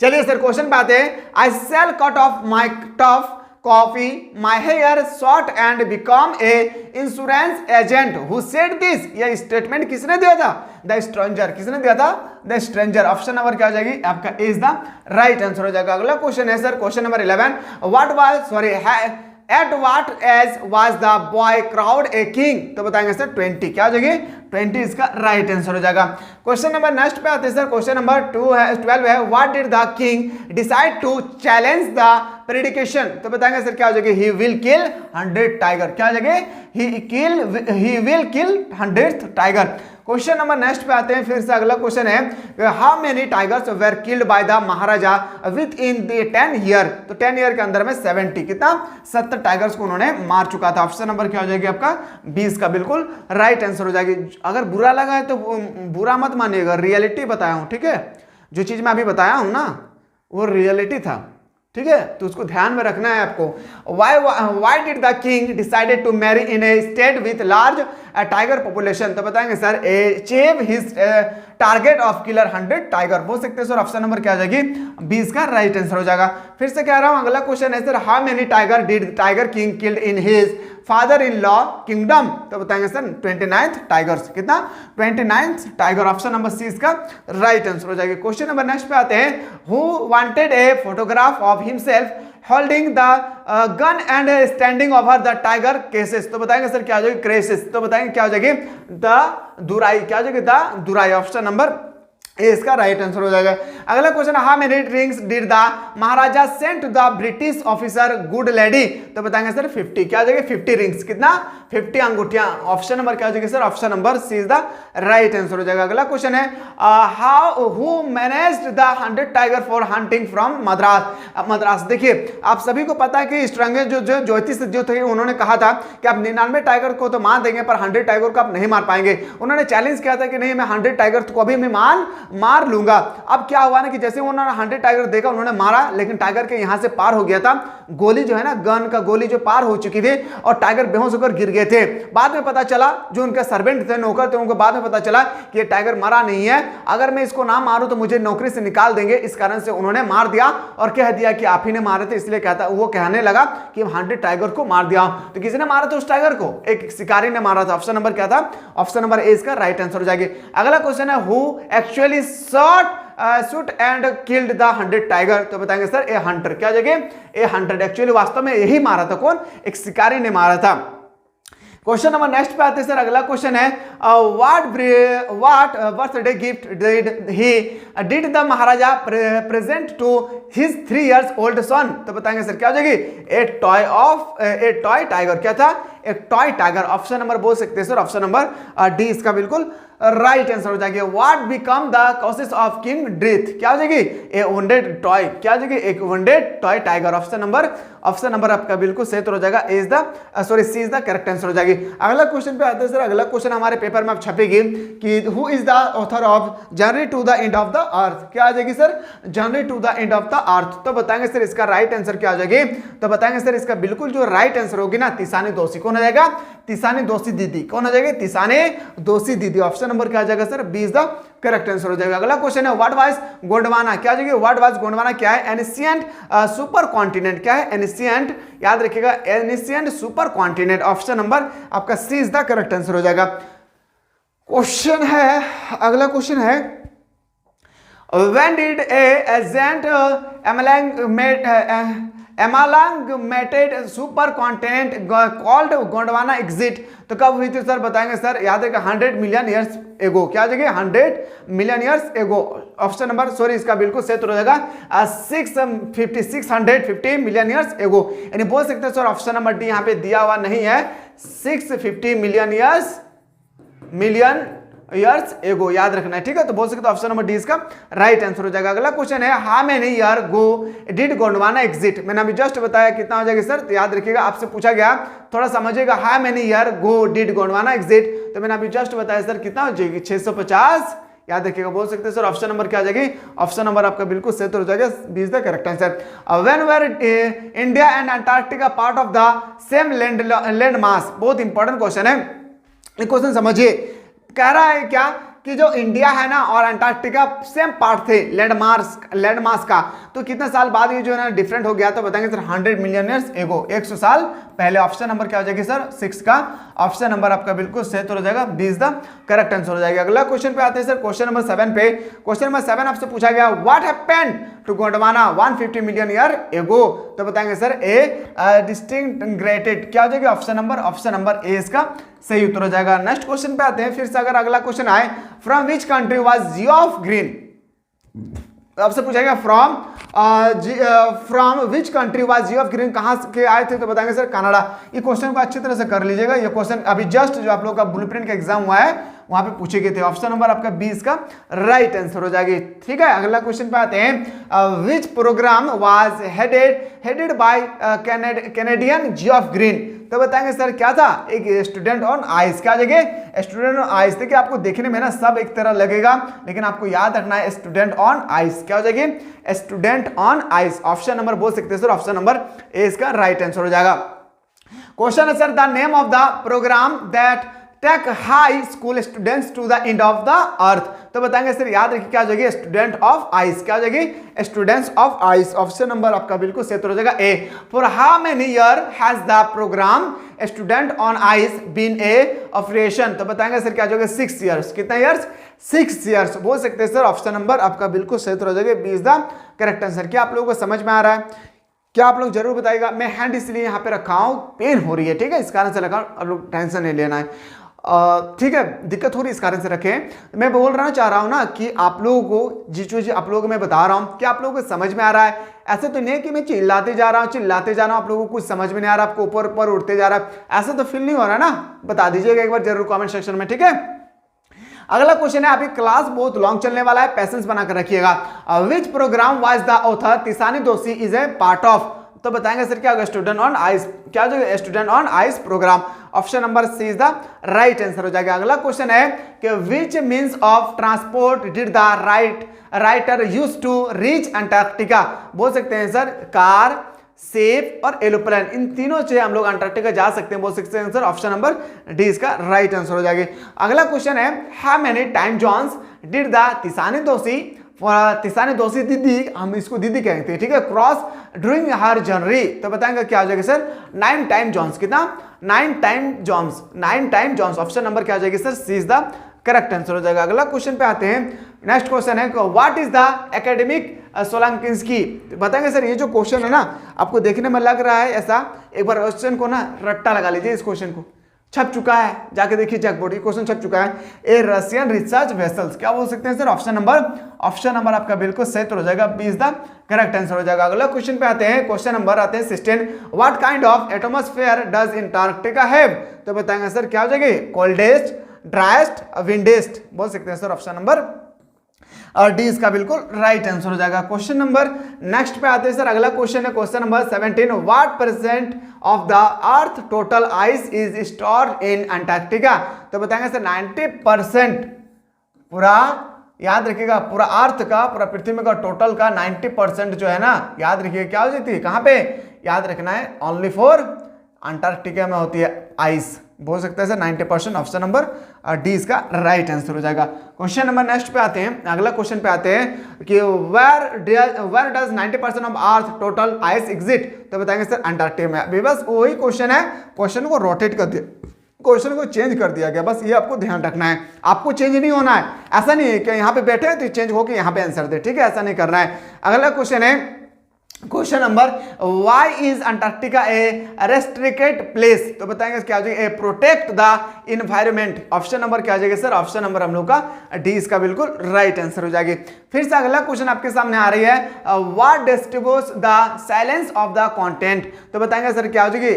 चलिए सर क्वेश्चन पे आते हैं। I sell cut off my tough coffee my hair short and become a insurance agent who said this. यह स्टेटमेंट किसने दिया था? The stranger. किसने दिया था? The stranger. ऑप्शन नंबर क्या हो जाएगी आपका? इज द राइट आंसर हो जाएगा। अगला क्वेश्चन है sir question number 11। What was sorry at what age was the boy crowned a king? तो बताएंगे सर 20। क्या हो जाएगी? 20 इसका राइट आंसर हो जाएगा। क्वेश्चन नंबर नेक्स्ट पे आते हैं सर क्वेश्चन नंबर 12 है। What did the king decide to challenge the prediction? तो बताएंगे सर क्या हो जाएगी? He will kill 100 tiger. क्या हो जाएगी? He will kill 100th tiger. Question number next पे आते हैं, फिर से अगला क्वेश्चन है how many tigers were killed by the Maharaja within the 10 year? तो 10 ईयर के अंदर में 70 कितना 70 टाइगर्स को उन्होंने मार चुका था। ऑप्शन नंबर क्या हो जाएगी आपका? 20 का बिल्कुल राइट आंसर हो जाएगी। अगर बुरा लगा है तो बुरा मत मानिएगा, रियलिटी बताया हूं, ठीक है। जो चीज मैं अभी बताया हूं ना वो रियलिटी था, ठीक है, तो उसको ध्यान में रखना है आपको। Why did the king decided to marry in a state with large tiger population? तो बताएंगे sir achieve his target of killer 100 tiger. बोल सकते हैं सर ऑप्शन नंबर क्या आ जाएगी? 20 का राइट आंसर हो जाएगा। फिर से कह रहा हूं अगला क्वेश्चन है sir how many tiger did tiger king killed in his father in law kingdom? तो बताएंगे सर 29th टाइगर्स। कितना? 29th tiger. Option number C इसका राइट आंसर हो जाएगा। क्वेश्चन नंबर नेक्स्ट पे आते हैं। Who wanted a photograph of himself holding the gun and standing over the tiger cases? तो बताएंगे सर क्या हो जाएगी? क्रेसेस। तो बताएंगे क्या हो जाएगी? द दुराई। क्या हो जाएगी? The Durai. Option number A इसका राइट आंसर हो जाएगा। अगला question how many rings did the Maharaja send to the British officer good lady? तो बताएंगे सर 50। क्या हो जाएगी? 50 रिंग्स। कितना? 50 अंगूठियां। ऑप्शन नंबर क्या हो जाएगी sir? Option number C is the right answer हो जाएगा। अगला क्वेश्चन है how who managed the 100 tiger for hunting from Madras? Madras देखिए आप सभी को पता है कि स्ट्रेंजर जो ज्योतिष जो थे उन्होंने कहा था कि आप 99 टाइगर को तो मार देंगे पर 100 टाइगर को आप नहीं मार पाएंगे। उन्होंने चैलेंज किया था कि नहीं मैं 100 टाइगर को अभी मैं मार लूंगा। अब क्या हुआ ना कि जैसे उन्होंने 100 टाइगर देखा उन्होंने मारा, लेकिन टाइगर के यहां से पार हो गया था, गोली जो है ना गन का गोली जो पार हो चुकी थी और टाइगर बेहोश होकर गिर गए थे। बाद में पता चला जो उनके सर्वेंट थे नौकर थे उनको बाद में पता चला कि ये टाइगर मरा नहीं है, अगर मैं इसको ना मारूं तो मुझे नौकरी से निकाल देंगे। इस कारण से उन्होंने मार दिया और कह दिया कि आप ही ने मारे थे, इसलिए कहता वो कहने लगा कि 100 टाइगर को मार दिया। तो किसने मारा था उस टाइगर को? एक शिकारी ने मारा था। ऑप्शन नंबर क्या था? ऑप्शन नंबर ए इसका राइट आंसर हो जाएगी। अगला क्वेश्चन है who actually shoot and killed the 100 tiger? तो बताएंगे सर ए हंटर। क्या जगह? ए हंटर। एक्चुअली वास्तव में यही मारा था। कौन? एक शिकारी ने मारा था। क्वेश्चन नंबर नेक्स्ट पे आते हैं सर अगला क्वेश्चन है what birthday gift did the Maharaja present to his 3 years old son? तो बताएंगे सर क्या हो जाएगी? ए टॉय टाइगर। क्या था? एक टॉय टाइगर। ऑप्शन नंबर बोल सकते हैं सर ऑप्शन नंबर डी इसका बिल्कुल राइट आंसर हो जाएगी। What become the causes of king death? क्या हो जाएगी? ए वुंडेड टॉय। क्या हो जाएगी? एक wounded toy tiger. Option number आपका बिल्कुल सही हो जाएगा। C is the correct answer हो जाएगी। अगला क्वेश्चन पे आते हैं सर। अगला क्वेश्चन हमारे पेपर में अब छपेगी कि who is the author of journey to the end of the earth? क्या आ जाएगी sir? Journey to the end of the earth. तो बताएंगे सर इसका राइट आंसर क्या आ जाएगी? तो बताएंगे सर इसका बिल्कुल जो राइट आंसर होगी ना तिसानी दोषी। कौन हो जाएगा? तिसानी दोषी दीदी। कौन हो जाएगी? तिसानी दोषी दीदी। ऑप्शन नंबर क्या आ जाएगा sir? B is the correct answer हो जाएगा। अगला क्वेश्चन है व्हाट वाज गोंडवाना? क्या जाएगी? व्हाट वाज गोंडवाना क्या है? Ancient super continent. क्या है? एनिशिएंट। याद रखिएगा ancient super continent. Option number आपका C is the correct answer हो जाएगा। क्वेश्चन है अगला क्वेश्चन है when did a ancient amalgamated supercontinent called Gondwana exist? तो कब हुई थी सर? बताएंगे सर। याद है 100 million years ago। क्या जगह? 100 million years ago। Option number sorry इसका बिल्कुल सही हो जाएगा 650 million years ago। यानी बोल सकते हैं सर ऑप्शन नंबर डी यहाँ पे दिया हुआ नहीं है। 650 million ईयर्स एगो, याद रखना है, ठीक है। तो बोल सकते हो ऑप्शन नंबर डी इसका राइट आंसर हो जाएगा। अगला क्वेश्चन है how many year go did Gondwana exit. मैंने अभी जस्ट बताया कितना हो जाएगा सर, तो याद रखिएगा, आपसे पूछा गया थोड़ा समझिएगा, how many year go did Gondwana exit, तो मैंने अभी जस्ट बताया सर कितना हो जाएगी 650, याद रखिएगा। बोल सकते हैं सर ऑप्शन नंबर क्या आ जाएगी, ऑप्शन नंबर आपका बिल्कुल सही हो जाएगा, B is the correct answer. When were India and Antarctica part of the same land mass, बहुत इंपॉर्टेंट क्वेश्चन है, ये क्वेश्चन समझिए। कह रहा है क्या कि जो इंडिया है ना और अंटार्कटिका सेम पार्ट थे लैंड मास का, तो कितने साल बाद ये जो है ना डिफरेंट हो गया, तो बताएंगे सर 100 मिलियन ईयर्स एगो, 100 साल पहले। ऑप्शन नंबर क्या हो जाएगी सर 6 का ऑप्शन नंबर आपका बिल्कुल सही हो जाएगा, B is the correct answer हो जाएगा। अगला क्वेश्चन पे आते हैं सर, क्वेश्चन नंबर 7 पे। क्वेश्चन नंबर 7 आपसे पूछा गया what happened to Gondwana 150 million year ago, तो बताएंगे सर ए डिस्टिंग्रेटेड, क्या हो जाएगा ऑप्शन नंबर ए इसका सही उत्तर हो जाएगा। नेक्स्ट क्वेश्चन पे आते हैं फिर से, अगर अगला क्वेश्चन आए from which country was Jio of green, आपसे पूछेगा from which country was Jio of green, कहां के आए थे, तो बताएंगे सर कनाडा। ये क्वेश्चन को अच्छी तरह से कर लीजिएगा, ये क्वेश्चन अभी जस्ट जो आप लोग का ब्लूप्रिंट का एग्जाम हुआ है वहां पे पूछे गए थे। ऑप्शन नंबर आपका 20 का राइट आंसर हो जाएगी, ठीक है। अगला क्वेश्चन पे आते हैं विच programme was headed by Canadian Jio of green, तो बताएंगे सर क्या था, एक स्टूडेंट ऑन आइस, क्या जगह स्टूडेंट ऑन आइस। देखिए आपको देखने में ना सब एक तरह लगेगा, लेकिन आपको याद रखना है स्टूडेंट ऑन आइस, क्या हो जाएगी student on ice. Option number बोल सकते हैं सर ऑप्शन नंबर ए इसका राइट आंसर हो जाएगा। क्वेश्चन है sir the name of the program that take high school students to the end of the earth, तो बताएंगे सर याद रखिए क्या हो जाएगी स्टूडेंट ऑफ आइस, क्या हो जाएगी students of ice. Option number आपका बिल्कुल सही हो जाएगा A. For how many year has the programme student on ice been a operation, तो बताएंगे सर क्या हो जाएगा 6 ईयर्स, कितना ईयर्स 6 ईयर्स बोल सकते हैं सर। ऑप्शन नंबर आपका बिल्कुल सही हो जाएगा, B is the correct answer. क्या आप लोगों को समझ में आ रहा है, क्या आप लोग जरूर बताइएगा। मैं हैंड इसलिए यहाँ पे रखा हूँ, पेन हो रही है, ठीक है, इस कारण से लगा, आप लोग टेंशन नहीं लेना है, ठीक है, दिक्कत हो रही इस कारण से रखें। मैं बोल रहा चाह रहा हूं ना कि आप लोगों को जिस चीज आप लोगों को मैं बता रहा हूं कि आप लोगों को समझ में आ रहा है। ऐसे तो नहीं है कि मैं चिल्लाते जा रहा हूं आप लोगों को कुछ समझ में नहीं आ रहा, आपको ऊपर ऊपर उड़ते जा रहा है, ऐसा तो फील नहीं हो रहा ना, बता दीजिएगा एक बार जरूर कमेंट सेक्शन में, ठीक है। अगला क्वेश्चन है, आपकी क्लास बहुत लॉन्ग चलने वाला है, पेशेंस बनाकर रखिएगा। Which programme was the author Tishani Doshi is A part of, तो बताएंगे सर क्या होगा स्टूडेंट ऑन आइस, क्या हो जाएगा student on ice program. Option number C is the right answer हो जाएगा। अगला क्वेश्चन है कि which means of transport did the writer use to reach Antarctica, बोल सकते हैं सर कार, सेफ और एरोप्लेन, इन तीनों से हम लोग अंटार्कटिका जा सकते हैं, बोल सकते हैं सर ऑप्शन नंबर डी इसका राइट आंसर हो जाएगी। अगला क्वेश्चन है how many time zones did the Tishani Doshi दीदी, हम इसको दीदी कहते हैं, ठीक है, क्रॉस ड्यूरिंग हर जर्नी, तो बताएंगे क्या हो जाएगा सर 9 टाइम जोन्स, कितना 9 टाइम जोन्स। ऑप्शन नंबर क्या हो जाएगी sir C is the correct answer हो जाएगा। अगला क्वेश्चन पे आते हैं, नेक्स्ट क्वेश्चन है व्हाट इज द एकेडमिक सोलंकिंस्की, बताएंगे सर ये जो क्वेश्चन है ना आपको देखने में लग रहा है ऐसा, एक बार क्वेश्चन को ना रट्टा लगा लीजिए, इस क्वेश्चन को छप चुका है, जाके देखिए चेकबोर्ड, ये क्वेश्चन छप चुका है, ए रशियन रिसर्च वेसल्स, क्या बोल सकते हैं सर ऑप्शन नंबर आपका बिल्कुल सही हो जाएगा, B is the correct answer हो जाएगा। अगला क्वेश्चन पे आते हैं, क्वेश्चन नंबर आते हैं 16, what kind of atmosphere does Antarctica have, तो बताएंगे सर क्या हो जाएगी कोल्डेस्ट, ड्राइस्ट, विंडेस्ट, बोल सकते हैं सर ऑप्शन नंबर और डी इसका बिल्कुल राइट आंसर हो जाएगा। क्वेश्चन नंबर नेक्स्ट पे आते हैं सर, अगला क्वेश्चन है question number 17, what percent of the earth total ice is stored in Antarctica, तो बताएंगे सर 90%, पूरा याद रखिएगा पूरा अर्थ का, पूरा पृथ्वी का टोटल का 90% जो है ना, याद रखिए क्या हो जाती है, कहां पे याद रखना है, ओनली फॉर अंटार्कटिका में होती है आइस, बोल सकते हैं सर 90%, ऑप्शन नंबर डी इसका राइट आंसर हो जाएगा। क्वेश्चन नंबर नेक्स्ट पे आते हैं, अगला क्वेश्चन पे आते हैं कि where does 90% of earth total ice exist, तो बताएंगे सर अंटार्कटिका में। अभी बस वही क्वेश्चन है, क्वेश्चन को रोटेट कर दिया, क्वेश्चन को चेंज कर दिया गया, बस ये आपको ध्यान रखना है, आपको चेंज नहीं होना है, ऐसा नहीं है कि यहाँ पे बैठे तो चेंज होकर यहाँ पे आंसर दे, ठीक है, ऐसा नहीं करना है। अगला क्वेश्चन है question number, why is Antarctica a restricted place, तो बताएंगे क्या हो जाएगा, a protect the environment, option number क्या हो जाएगा सर, ऑप्शन नंबर हम लोग का डी इसका बिल्कुल राइट आंसर हो जाएगी। फिर से अगला क्वेश्चन आपके सामने आ रही है, what distributes the silence of the content, तो बताएंगे सर क्या हो जाएगी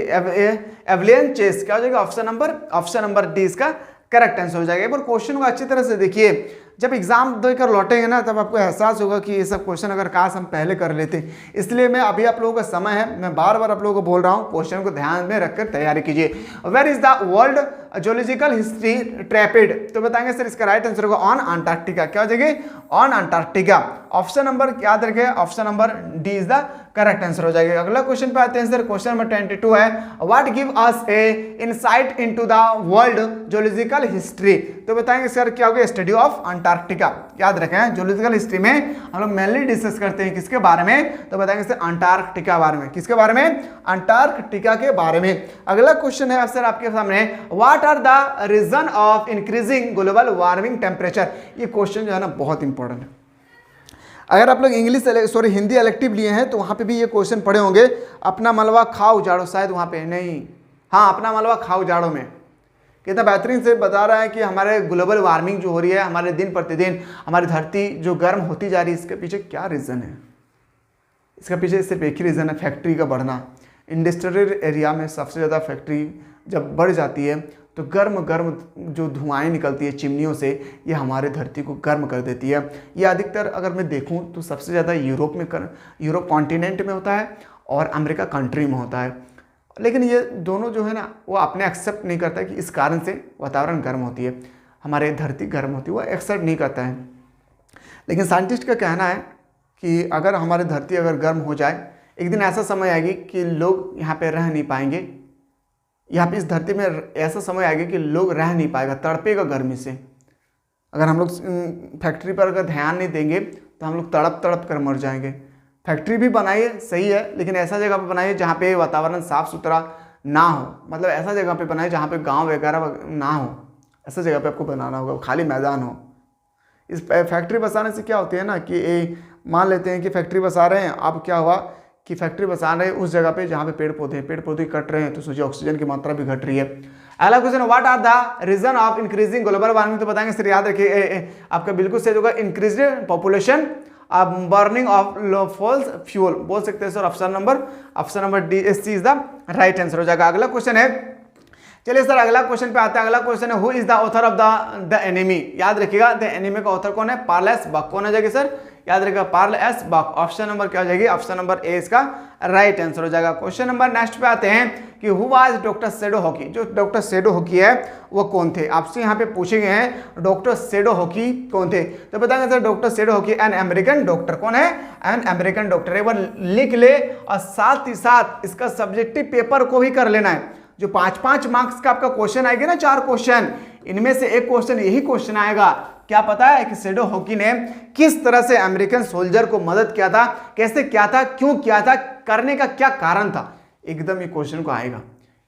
एवलेंचेस, क्या हो जाएगा ऑप्शन नंबर डी इसका करेक्ट आंसर हो जाएगा। एक बार क्वेश्चन को अच्छी तरह से देखिए, जब एग्जाम देकर लौटेंगे ना तब आपको एहसास होगा कि ये सब क्वेश्चन अगर काश हम पहले कर लेते। इसलिए मैं अभी आप लोगों का समय है, मैं बार बार आप लोगों को बोल रहा हूँ क्वेश्चन को ध्यान में रखकर तैयारी कीजिए। Where is the world geological history trapped, तो बताएंगे सर इसका राइट आंसर होगा ऑन अंटार्कटिका। क्या हो जाएगी? On Antarctica. ऑप्शन नंबर याद रखें, option number D is the correct answer हो जाएगा। अगला क्वेश्चन पे आते हैं सर, क्वेश्चन नंबर 22 है, what give us A insight into the world geological history, तो बताएंगे सर क्या होगा? Study of Antarctica. याद रखें जोलॉजिकल हिस्ट्री में हम लोग मेनली डिस्कस करते हैं किसके बारे में? तो बताएंगे सर अंटार्कटिका बारे में। किसके बारे में? अंटार्कटिका के बारे में। अगला क्वेश्चन है सर आपके सामने, what are the reason of increasing global warming temperature. ये क्वेश्चन जो है ना बहुत इंपॉर्टेंट है। अगर आप लोग हिंदी इलेक्टिव लिए हैं तो वहाँ पे भी ये क्वेश्चन पढ़े होंगे, अपना मलबा खाओ जाड़ो, शायद वहाँ पे नहीं, हाँ अपना मलबा खाओ जाड़ो में कितना बेहतरीन से बता रहा है कि हमारे ग्लोबल वार्मिंग जो हो रही है, हमारे दिन प्रतिदिन हमारी धरती जो गर्म होती जा रही है, इसके पीछे क्या रीज़न है? इसका पीछे सिर्फ एक ही रीज़न है, फैक्ट्री का बढ़ना। इंडस्ट्रियल एरिया में सबसे ज़्यादा फैक्ट्री जब बढ़ जाती है तो गर्म गर्म जो धुआएं निकलती है चिमनियों से, ये हमारे धरती को गर्म कर देती है। ये अधिकतर अगर मैं देखूं तो सबसे ज़्यादा यूरोप कॉन्टिनेंट में होता है और अमेरिका कंट्री में होता है। लेकिन ये दोनों जो है ना वो अपने एक्सेप्ट नहीं करता कि इस कारण से वातावरण गर्म होती है, हमारे धरती गर्म होती है, वो एक्सेप्ट नहीं करता है। लेकिन साइंटिस्ट का कहना है कि अगर हमारी धरती अगर गर्म हो जाए, एक दिन ऐसा समय आएगी कि लोग यहाँ पे रह नहीं पाएंगे, यहाँ पे इस धरती में ऐसा समय आएगा कि लोग रह नहीं पाएगा, तड़पेगा गर्मी से। अगर हम लोग फैक्ट्री पर अगर ध्यान नहीं देंगे तो हम लोग तड़प तड़प कर मर जाएंगे। फैक्ट्री भी बनाइए सही है, लेकिन ऐसा जगह पे बनाइए जहाँ पे वातावरण साफ सुथरा ना हो, मतलब ऐसा जगह पे बनाइए जहाँ पे गांव वगैरह ना हो, ऐसा जगह पे आपको बनाना होगा, खाली मैदान हो। इस फैक्ट्री बसाने से क्या होती है ना कि मान लेते हैं कि फैक्ट्री बसा रहे हैं, अब क्या हुआ कि फैक्ट्री बसा रहे हैं उस जगह पे जहाँ पे पेड़ पौधे कट रहे हैं, तो सोचिए ऑक्सीजन की मात्रा भी घट रही है। अगला question, what are the reason of increasing global warming, तो बताएंगे सर याद रखिए आपका बिल्कुल सही होगा, इंक्रीज पॉपुलेशन, बर्निंग ऑफ फॉल्स फ्यूल, बोल सकते हैं sir option number D as C is the right answer हो जाएगा। अगला क्वेश्चन है, चलिए सर अगला क्वेश्चन पे आते हैं। अगला क्वेश्चन है, who is the author of the enemy, याद रखिएगा द एनिमी का ऑथर कौन है? Pearl S Buck. कौन हो जाएगी सर? याद रखिएगा Pearl S Buck. Option number क्या हो जाएगी? ऑप्शन नंबर ए इसका राइट आंसर हो जाएगा। क्वेश्चन नंबर नेक्स्ट पे आते हैं कि who was doctor shadow hockey, जो डॉक्टर सेडो हॉकी है वो कौन थे? आपसे यहाँ पे पूछे गए हैं डॉक्टर सेडो हॉकी कौन थे, तो बताएंगे sir doctor shadow hockey an American doctor. कौन है? An American doctor. एक बार लिख ले और साथ ही साथ इसका सब्जेक्टिव पेपर को भी कर लेना है। जो 5-5 मार्क्स का आपका क्वेश्चन आएगा ना, 4 क्वेश्चन, इनमें से एक क्वेश्चन यही क्वेश्चन आएगा, क्या पता है कि सेडो हॉकी ने किस तरह से अमेरिकन सोल्जर को मदद किया था, कैसे किया था, क्यों किया था, करने का क्या कारण था, एकदम ये क्वेश्चन को आएगा।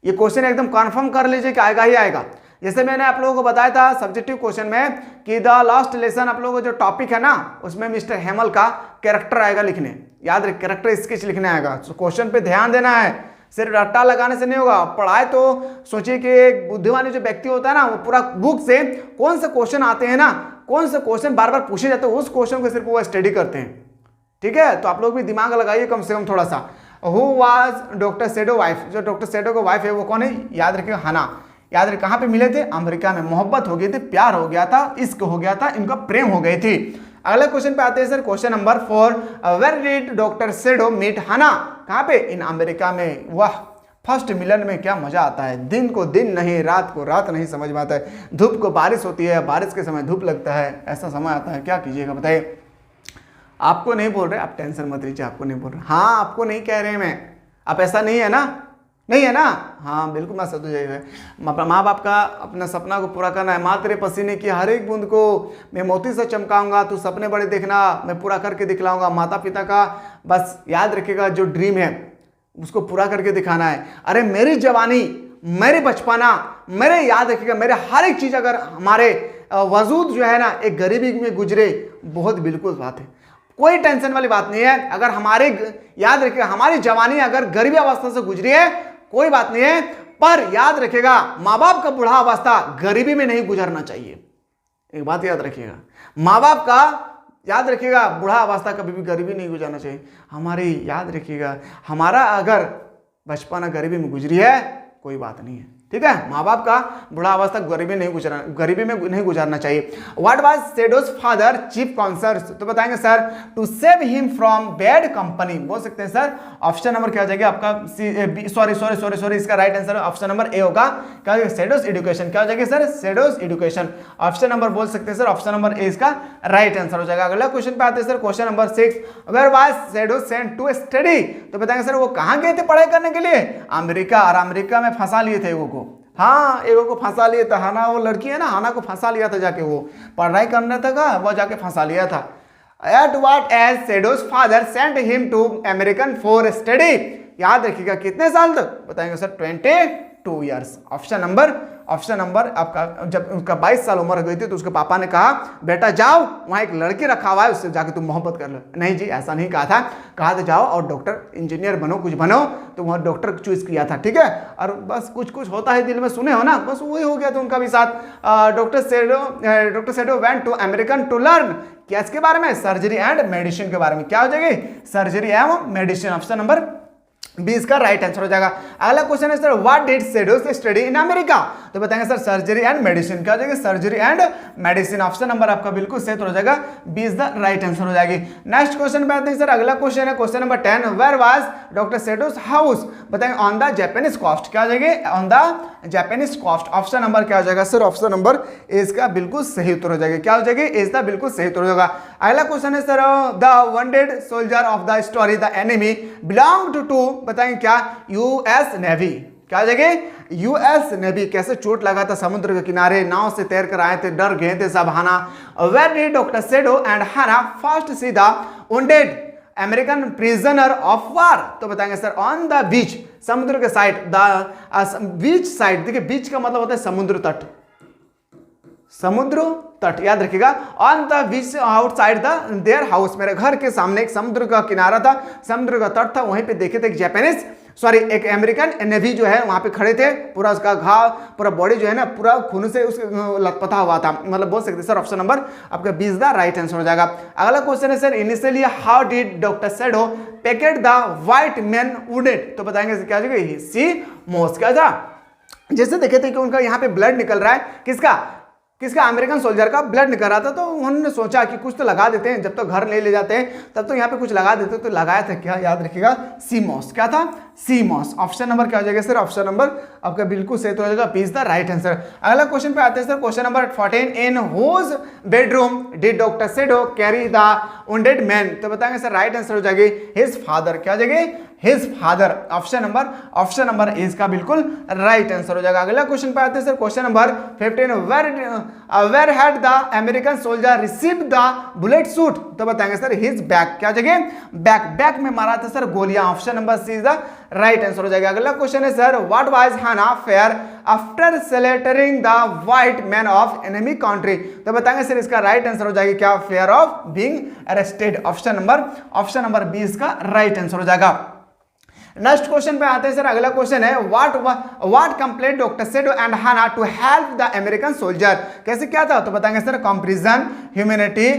ये क्वेश्चन एकदम कंफर्म कर लीजिए कि आएगा ही आएगा। जैसे मैंने आप लोगों को बताया था सब्जेक्टिव क्वेश्चन में कि द लास्ट लेसन आप लोगों को जो टॉपिक है ना, उसमें मिस्टर हेमल का कैरेक्टर आएगा लिखने, याद रख कैरेक्टर स्केच लिखने आएगा। तो क्वेश्चन पे ध्यान देना है, सिर्फ रट्टा लगाने से नहीं होगा। पढ़ाए तो सोचिए कि एक बुद्धिमानी जो व्यक्ति होता है ना, वो पूरा बुक से कौन से क्वेश्चन आते हैं ना, कौन से क्वेश्चन बार बार पूछे जाते हैं, उस क्वेश्चन को सिर्फ वो स्टडी करते हैं। ठीक है, तो आप लोग भी दिमाग लगाइए कम से कम थोड़ा सा। Who was doctor shadow wife, जो डॉक्टर सेडो का वाइफ है वो कौन है? याद रखिएगा हना। याद रखिए कहाँ पे मिले थे? अमेरिका में। मोहब्बत हो गई थी, प्यार हो गया था, इश्क हो गया था, इनका प्रेम हो गई थी। अगले क्वेश्चन पे आते हैं sir, question number 4, where did doctor Sadao meet Hana, कहाँ पे? इन अमेरिका में। वाह, फर्स्ट मिलन में क्या मजा आता है, दिन को दिन नहीं, रात को रात नहीं समझ में आता है, धूप को बारिश होती है, बारिश के समय धूप लगता है, ऐसा समय आता है, क्या कीजिएगा बताइए। आपको नहीं बोल रहे, आप टेंशन मत लीजिए, आपको नहीं बोल रहे, हाँ आपको नहीं कह रहे मैं, आप ऐसा नहीं है ना, नहीं है ना, हाँ बिल्कुल मैं सद जाइए। माँ बाप का अपना सपना को पूरा करना है। माँ तेरे पसीने की हर एक बूंद को मैं मोती से चमकाऊंगा, तू सपने बड़े देखना, मैं पूरा करके दिखलाऊंगा। माता पिता का बस याद रखिएगा जो ड्रीम है उसको पूरा करके दिखाना है। अरे मेरी जवानी, मेरे बचपना, मेरे याद रखिएगा मेरे हर एक चीज़ अगर हमारे वजूद जो है ना एक गरीबी में गुजरे, बहुत बिल्कुल बात है, कोई टेंशन वाली बात नहीं है। अगर हमारे याद रखिएगा हमारी जवानी अगर गरीबी अवस्था से गुजरी है कोई बात नहीं है, पर याद रखिएगा माँ बाप का बुढ़ा अवस्था गरीबी में नहीं गुजरना चाहिए। एक बात याद रखिएगा, माँ बाप का याद रखिएगा बुढ़ा अवस्था कभी भी गरीबी नहीं गुजारना चाहिए। हमारी याद रखिएगा हमारा अगर बचपना गरीबी में गुजरी है कोई बात नहीं है, ठीक है, माँ बाप का बुढ़ावस्था गरीबी में नहीं गुजारना चाहिए। What was Sadao's father chief concern, तो बताएंगे sir to save him from bad company, बोल सकते हैं सर ऑप्शन नंबर क्या हो जाएगा आपका सॉरी इसका राइट आंसर ऑप्शन नंबर ए होगा। क्या हो जाएगा, सेडोज एजुकेशन, क्या हो जाएगा सर, सेडोज एजुकेशन, ऑप्शन नंबर बोल सकते हैं सर ऑप्शन नंबर ए इसका राइट आंसर हो जाएगा। अगला क्वेश्चन पे आते हैं sir question number 6, where was Sadao's sent to study, तो बताएंगे सर वो कहां गए थे पढ़ाई करने के लिए, अमेरिका, और अमेरिका में फंसा लिए थे एगो को, हाँ एगो को फंसा लिए था, हाना वो लड़की है ना, हाना को फंसा लिया था जाके, वो पढ़ाई करना था वो जाके फंसा लिया था। At what age Sadao's father sent him to American for study, याद रखिएगा कितने साल तक, बताएंगे सर 22 ईयर्स। ऑप्शन नंबर आपका, जब उसका 22 साल उम्र हो गई थी तो उसके पापा ने कहा बेटा जाओ वहाँ एक लड़की रखा हुआ है उससे जाके तुम मोहब्बत कर लो, नहीं जी ऐसा नहीं कहा था, कहा था जाओ और डॉक्टर इंजीनियर बनो, कुछ बनो, तो वहाँ डॉक्टर चूज किया था, ठीक है। और बस कुछ होता है दिल में, सुने हो ना, बस वही हो गया था उनका भी साथ। Doctor Sadao went to American to learn, क्या इसके बारे में, सर्जरी एंड मेडिसिन के बारे में, क्या हो जाएगी, सर्जरी एवं मेडिसिन, ऑप्शन नंबर 20 का राइट आंसर हो जाएगा। अगला क्वेश्चन है sir what did Sadao's study in America, तो बताएंगे सर सर्जरी एंड मेडिसिन, क्या हो जाएगा, surgery and medicine, option number आपका बिल्कुल सही हो जाएगा, 20 द राइट आंसर हो जाएगी। नेक्स्ट क्वेश्चन पे आते हैं सर, अगला क्वेश्चन है question number 10, where was doctor Sadao's house, बताएंगे ऑन द जापानीज कोस्ट, क्या हो जाएगी, on the Japanese coast, option number क्या हो जाएगा सर, ऑप्शन नंबर इज का बिल्कुल सही उत्तर हो जाएगा, क्या हो जाएगी, इज द बिल्कुल सही उत्तर हो जाएगा। अगला क्वेश्चन है sir the wounded soldier of the story the enemy belonged to, बताएंगे क्या, यूएस नेवी, क्या हो जाएगी, यूएस नेवी, कैसे चोट लगा था समुद्र के किनारे, नाव से तैर कर आए थे, डर गए थे सब Hana. Where did doctor Sadao and Hana first see the wounded American prisoner of war, तो बताएंगे सर ऑन द बीच, समुद्र के साइड, द बीच साइड, देखिए बीच का मतलब होता है समुद्र तट, समुद्र तट, याद रखिएगा, on the beach outside the their house, मेरे घर के सामने एक समुद्र का किनारा था, समुद्र का तट था, वहीं पे देखे थे एक अमेरिकन नेवी जो है वहां पे खड़े थे, पूरा उसका घाव, पूरा बॉडी जो है ना पूरा खून से उसके लथपथा हुआ था, मतलब बोल सकते सर ऑप्शन नंबर आपका 20 द राइट आंसर हो जाएगा। अगला क्वेश्चन है sir initially how did doctor shadow packet the white man wooded, तो बताएंगे क्या हो जाएगा, सी मोस, क्या था, जैसे देखे थे कि उनका यहाँ पे ब्लड निकल रहा है, किसका अमेरिकन सोल्जर का ब्लड निकल रहा था, तो उन्होंने सोचा कि कुछ तो लगा देते हैं, जब तक घर ले जाते हैं तब तो यहाँ पे कुछ लगा देते, तो लगाया था क्या, याद रखिएगा सीमोस, क्या था, सीमोस, ऑप्शन नंबर क्या हो जाएगा सर, ऑप्शन नंबर आपका बिल्कुल सही तो हो जाएगा, 20 द राइट आंसर। अगला क्वेश्चन पे आते हैं sir question number 14, in whose bedroom did doctor Sadao carry the wounded man, तो बताएंगे सर राइट आंसर हो जाएगी हिज फादर, क्या हो जाएगी, his father, option number is का बिल्कुल राइट आंसर हो जाएगा। अगला क्वेश्चन पे आते हैं sir question number 15, where had the American soldier receive the bullet shoot, तो बताएंगे सर हिज बैक, क्या हो जाएगा, बैक में मारा था सर गोलियां, option number C is the right answer हो जाएगा। अगला क्वेश्चन है sir what was Hana fear after selecting the white man of enemy country, तो बताएंगे सर इसका राइट आंसर हो जाएगा क्या, fear of being arrested, option number 20 का राइट आंसर हो जाएगा। नेक्स्ट क्वेश्चन पे आते हैं सर, अगला क्वेश्चन है what complaint doctor Sadao and Hana to help the American soldier, कैसे क्या था, तो बताएंगे सर कंपैरिजन, ह्यूमैनिटी,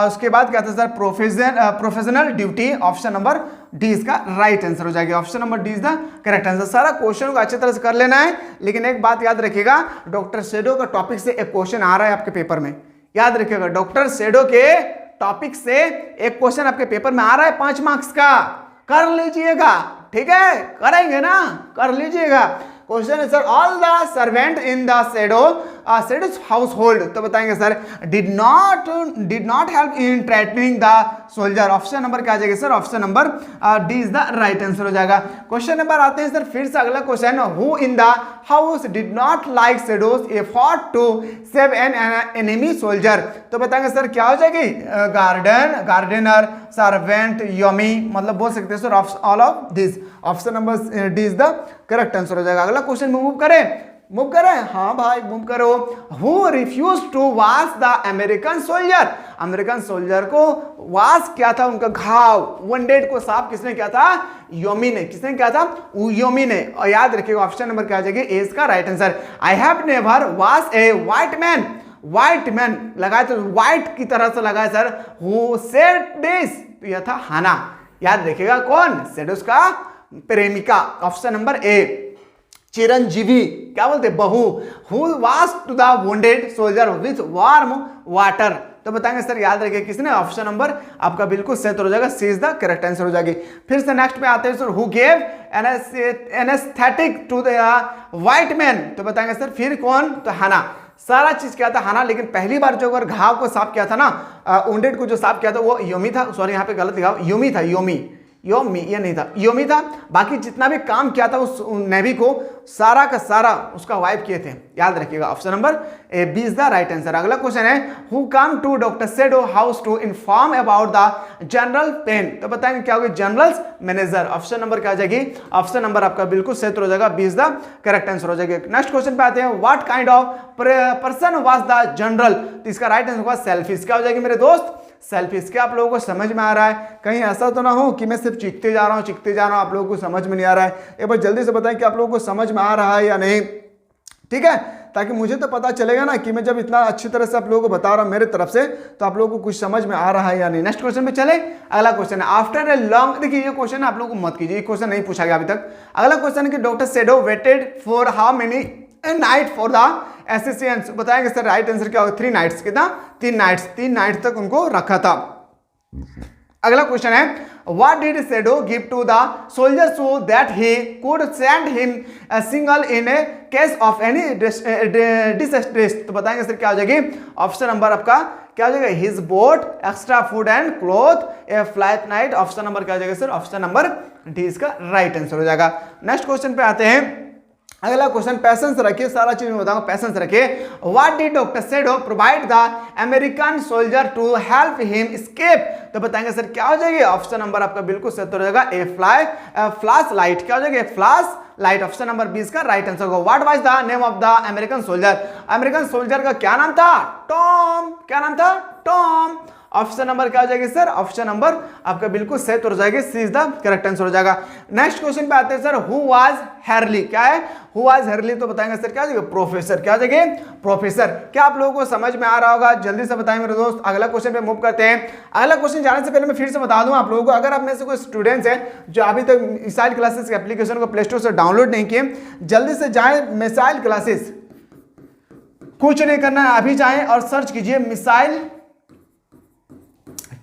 उसके बाद क्या था sir professional duty, option number D इसका राइट आंसर हो जाएगा, option number D is the correct answer. सारा क्वेश्चन को अच्छी तरह से कर लेना है, लेकिन एक बात याद रखिएगा, डॉक्टर सेडो का टॉपिक से एक क्वेश्चन आ रहा है आपके पेपर में, याद रखिएगा डॉक्टर सेडो के टॉपिक से एक क्वेश्चन आपके पेपर में आ रहा है 5 मार्क्स का, कर लीजिएगा, ठीक है, करेंगे ना, कर लीजिएगा। क्वेश्चन है sir all the servant in the Sadao's household, तो बताएंगे sir did not help in treating the soldier, option number क्या आ जाएगा sir, option number D is the right answer हो जाएगा। क्वेश्चन नंबर आते हैं सर फिर से अगला question, who in the house did not like Sadao's effort to save an enemy soldier, तो बताएंगे सर क्या हो जाएगी, गार्डनर, सर्वेंट, यमी, मतलब बोल सकते हैं sir all of this, option number D is the correct answer हो जाएगा। अगला क्वेश्चन में मूव करें, हाँ भाई मूव करो। Who refuse to wash the American soldier को वॉश क्या था, उनका घाव, वनडेड को साफ किसने किया था, योमी ने, किसने किया था, योमी ने, और याद रखिएगा ऑप्शन नंबर क्या आ जाएगा, ए इसका right answer. I have never wash a white man लगाया तो व्हाइट की तरह से लगाया सर, हु सेड दिस, तो यह था हाना, याद रखिएगा कौन, सेडोज का प्रेमिका, ऑप्शन नंबर ए। चिरंजीवी क्या बोलते बहू। Who was to the wounded soldier with warm water, तो बताएंगे सर याद रखिए किसने, ऑप्शन नंबर आपका बिल्कुल सही हो जाएगा, C is the correct answer हो जाएगी। फिर से नेक्स्ट पे आते हैं sir, who gave anaesthetic to the white man, तो बताएंगे सर फिर कौन, तो हना। सारा चीज क्या था हना, लेकिन पहली बार जो अगर घाव को साफ किया था ना, वुंडेड को जो साफ किया था वो योमी था, सॉरी यहाँ पे गलत लिखा, योमी था, योमी ये नहीं था, योमी था। बाकी जितना भी काम किया था उस नेवी को सारा का सारा उसका वाइफ किए थे, याद रखिएगा। Option number A B is the right answer. अगला क्वेश्चन है, who come to doctor Sadao house to inform about the general pain, तो बताएंगे क्या होगी, जनरल मैनेजर। ऑप्शन नंबर क्या हो जाएगी, ऑप्शन नंबर आपका बिल्कुल सही हो जाएगा, B is the correct answer हो जाएगी। नेक्स्ट क्वेश्चन पे आते हैं, what kind of person was the general, तो इसका राइट आंसर होगा सेल्फिश। क्या हो जाएगी मेरे दोस्त, सेल्फिश। क्या आप लोगों को समझ में आ रहा है, कहीं ऐसा तो ना हो कि मैं सिर्फ चीखते जा रहा हूं, आप लोगों को समझ में नहीं आ रहा है। एक बार जल्दी से बताएं कि आप लोगों को समझ में आ रहा है या नहीं, ठीक है, ताकि मुझे तो पता चलेगा ना कि मैं जब इतना अच्छी तरह से आप लोगों को बता रहा हूं मेरे तरफ से, तो आप लोगों को कुछ समझ में आ रहा है या नहीं। नेक्स्ट क्वेश्चन पे चले। अगला क्वेश्चन है, आफ्टर ए लॉन्ग, देखिए ये क्वेश्चन आप लोगों को मत कीजिए, ये क्वेश्चन नहीं पूछा गया अभी तक। अगला क्वेश्चन है कि doctor Sadao waited for how many night for the assassins, बताएंगे सर राइट आंसर क्या होगा, 3 नाइट्स, कितना, 3 नाइट्स तक उनको रखा था। अगला क्वेश्चन है, what did Sadao give to the soldier so that he could send him signal in a case of any distress, तो बताएंगे सर क्या हो जाएगी, ऑप्शन नंबर आपका क्या हो जाएगा, his boat, extra food and cloth, A flight night. Option number क्या हो जाएगा सर, ऑप्शन नंबर डी इसका राइट आंसर हो जाएगा। नेक्स्ट क्वेश्चन पे आते हैं। अगला क्वेश्चन, पैसेंस रखिए, सारा चीज मैं बताऊंगा, पैसेंस रखिए। What did doctor Sadao provide the American soldier to help him escape, तो बताएंगे सर क्या हो जाएगी, ऑप्शन नंबर आपका बिल्कुल सही हो जाएगा, ए फ्लैश लाइट। क्या हो जाएगा, फ्लैश लाइट। ऑप्शन नंबर 20 का राइट आंसर होगा। What was the name of the American soldier, American soldier का क्या नाम था, टॉम। क्या नाम था, टॉम। ऑप्शन नंबर क्या हो जाएगी सर, ऑप्शन नंबर आपका बिल्कुल सही हो जाएगी, C is the correct answer हो जाएगा। नेक्स्ट क्वेश्चन पे आते हैं सर, हु वाज हैरली, क्या है, हु वाज हैरली, तो बताएंगे सर क्या हो जाएगा, प्रोफेसर। क्या हो जाएगी, प्रोफेसर। क्या आप लोगों को समझ में आ रहा होगा, जल्दी से बताएं मेरे दोस्त। अगला क्वेश्चन पे मूव करते हैं। अगला क्वेश्चन जाने से पहले मैं फिर से बता दूं आप लोगों को, अगर आप में से कोई स्टूडेंट्स हैं जो अभी तक मिसाइल क्लासेस के एप्लीकेशन को प्ले स्टोर से डाउनलोड नहीं किए, जल्दी से जाएं मिसाइल क्लासेस, कुछ नहीं करना है, अभी जाएं और सर्च कीजिए मिसाइल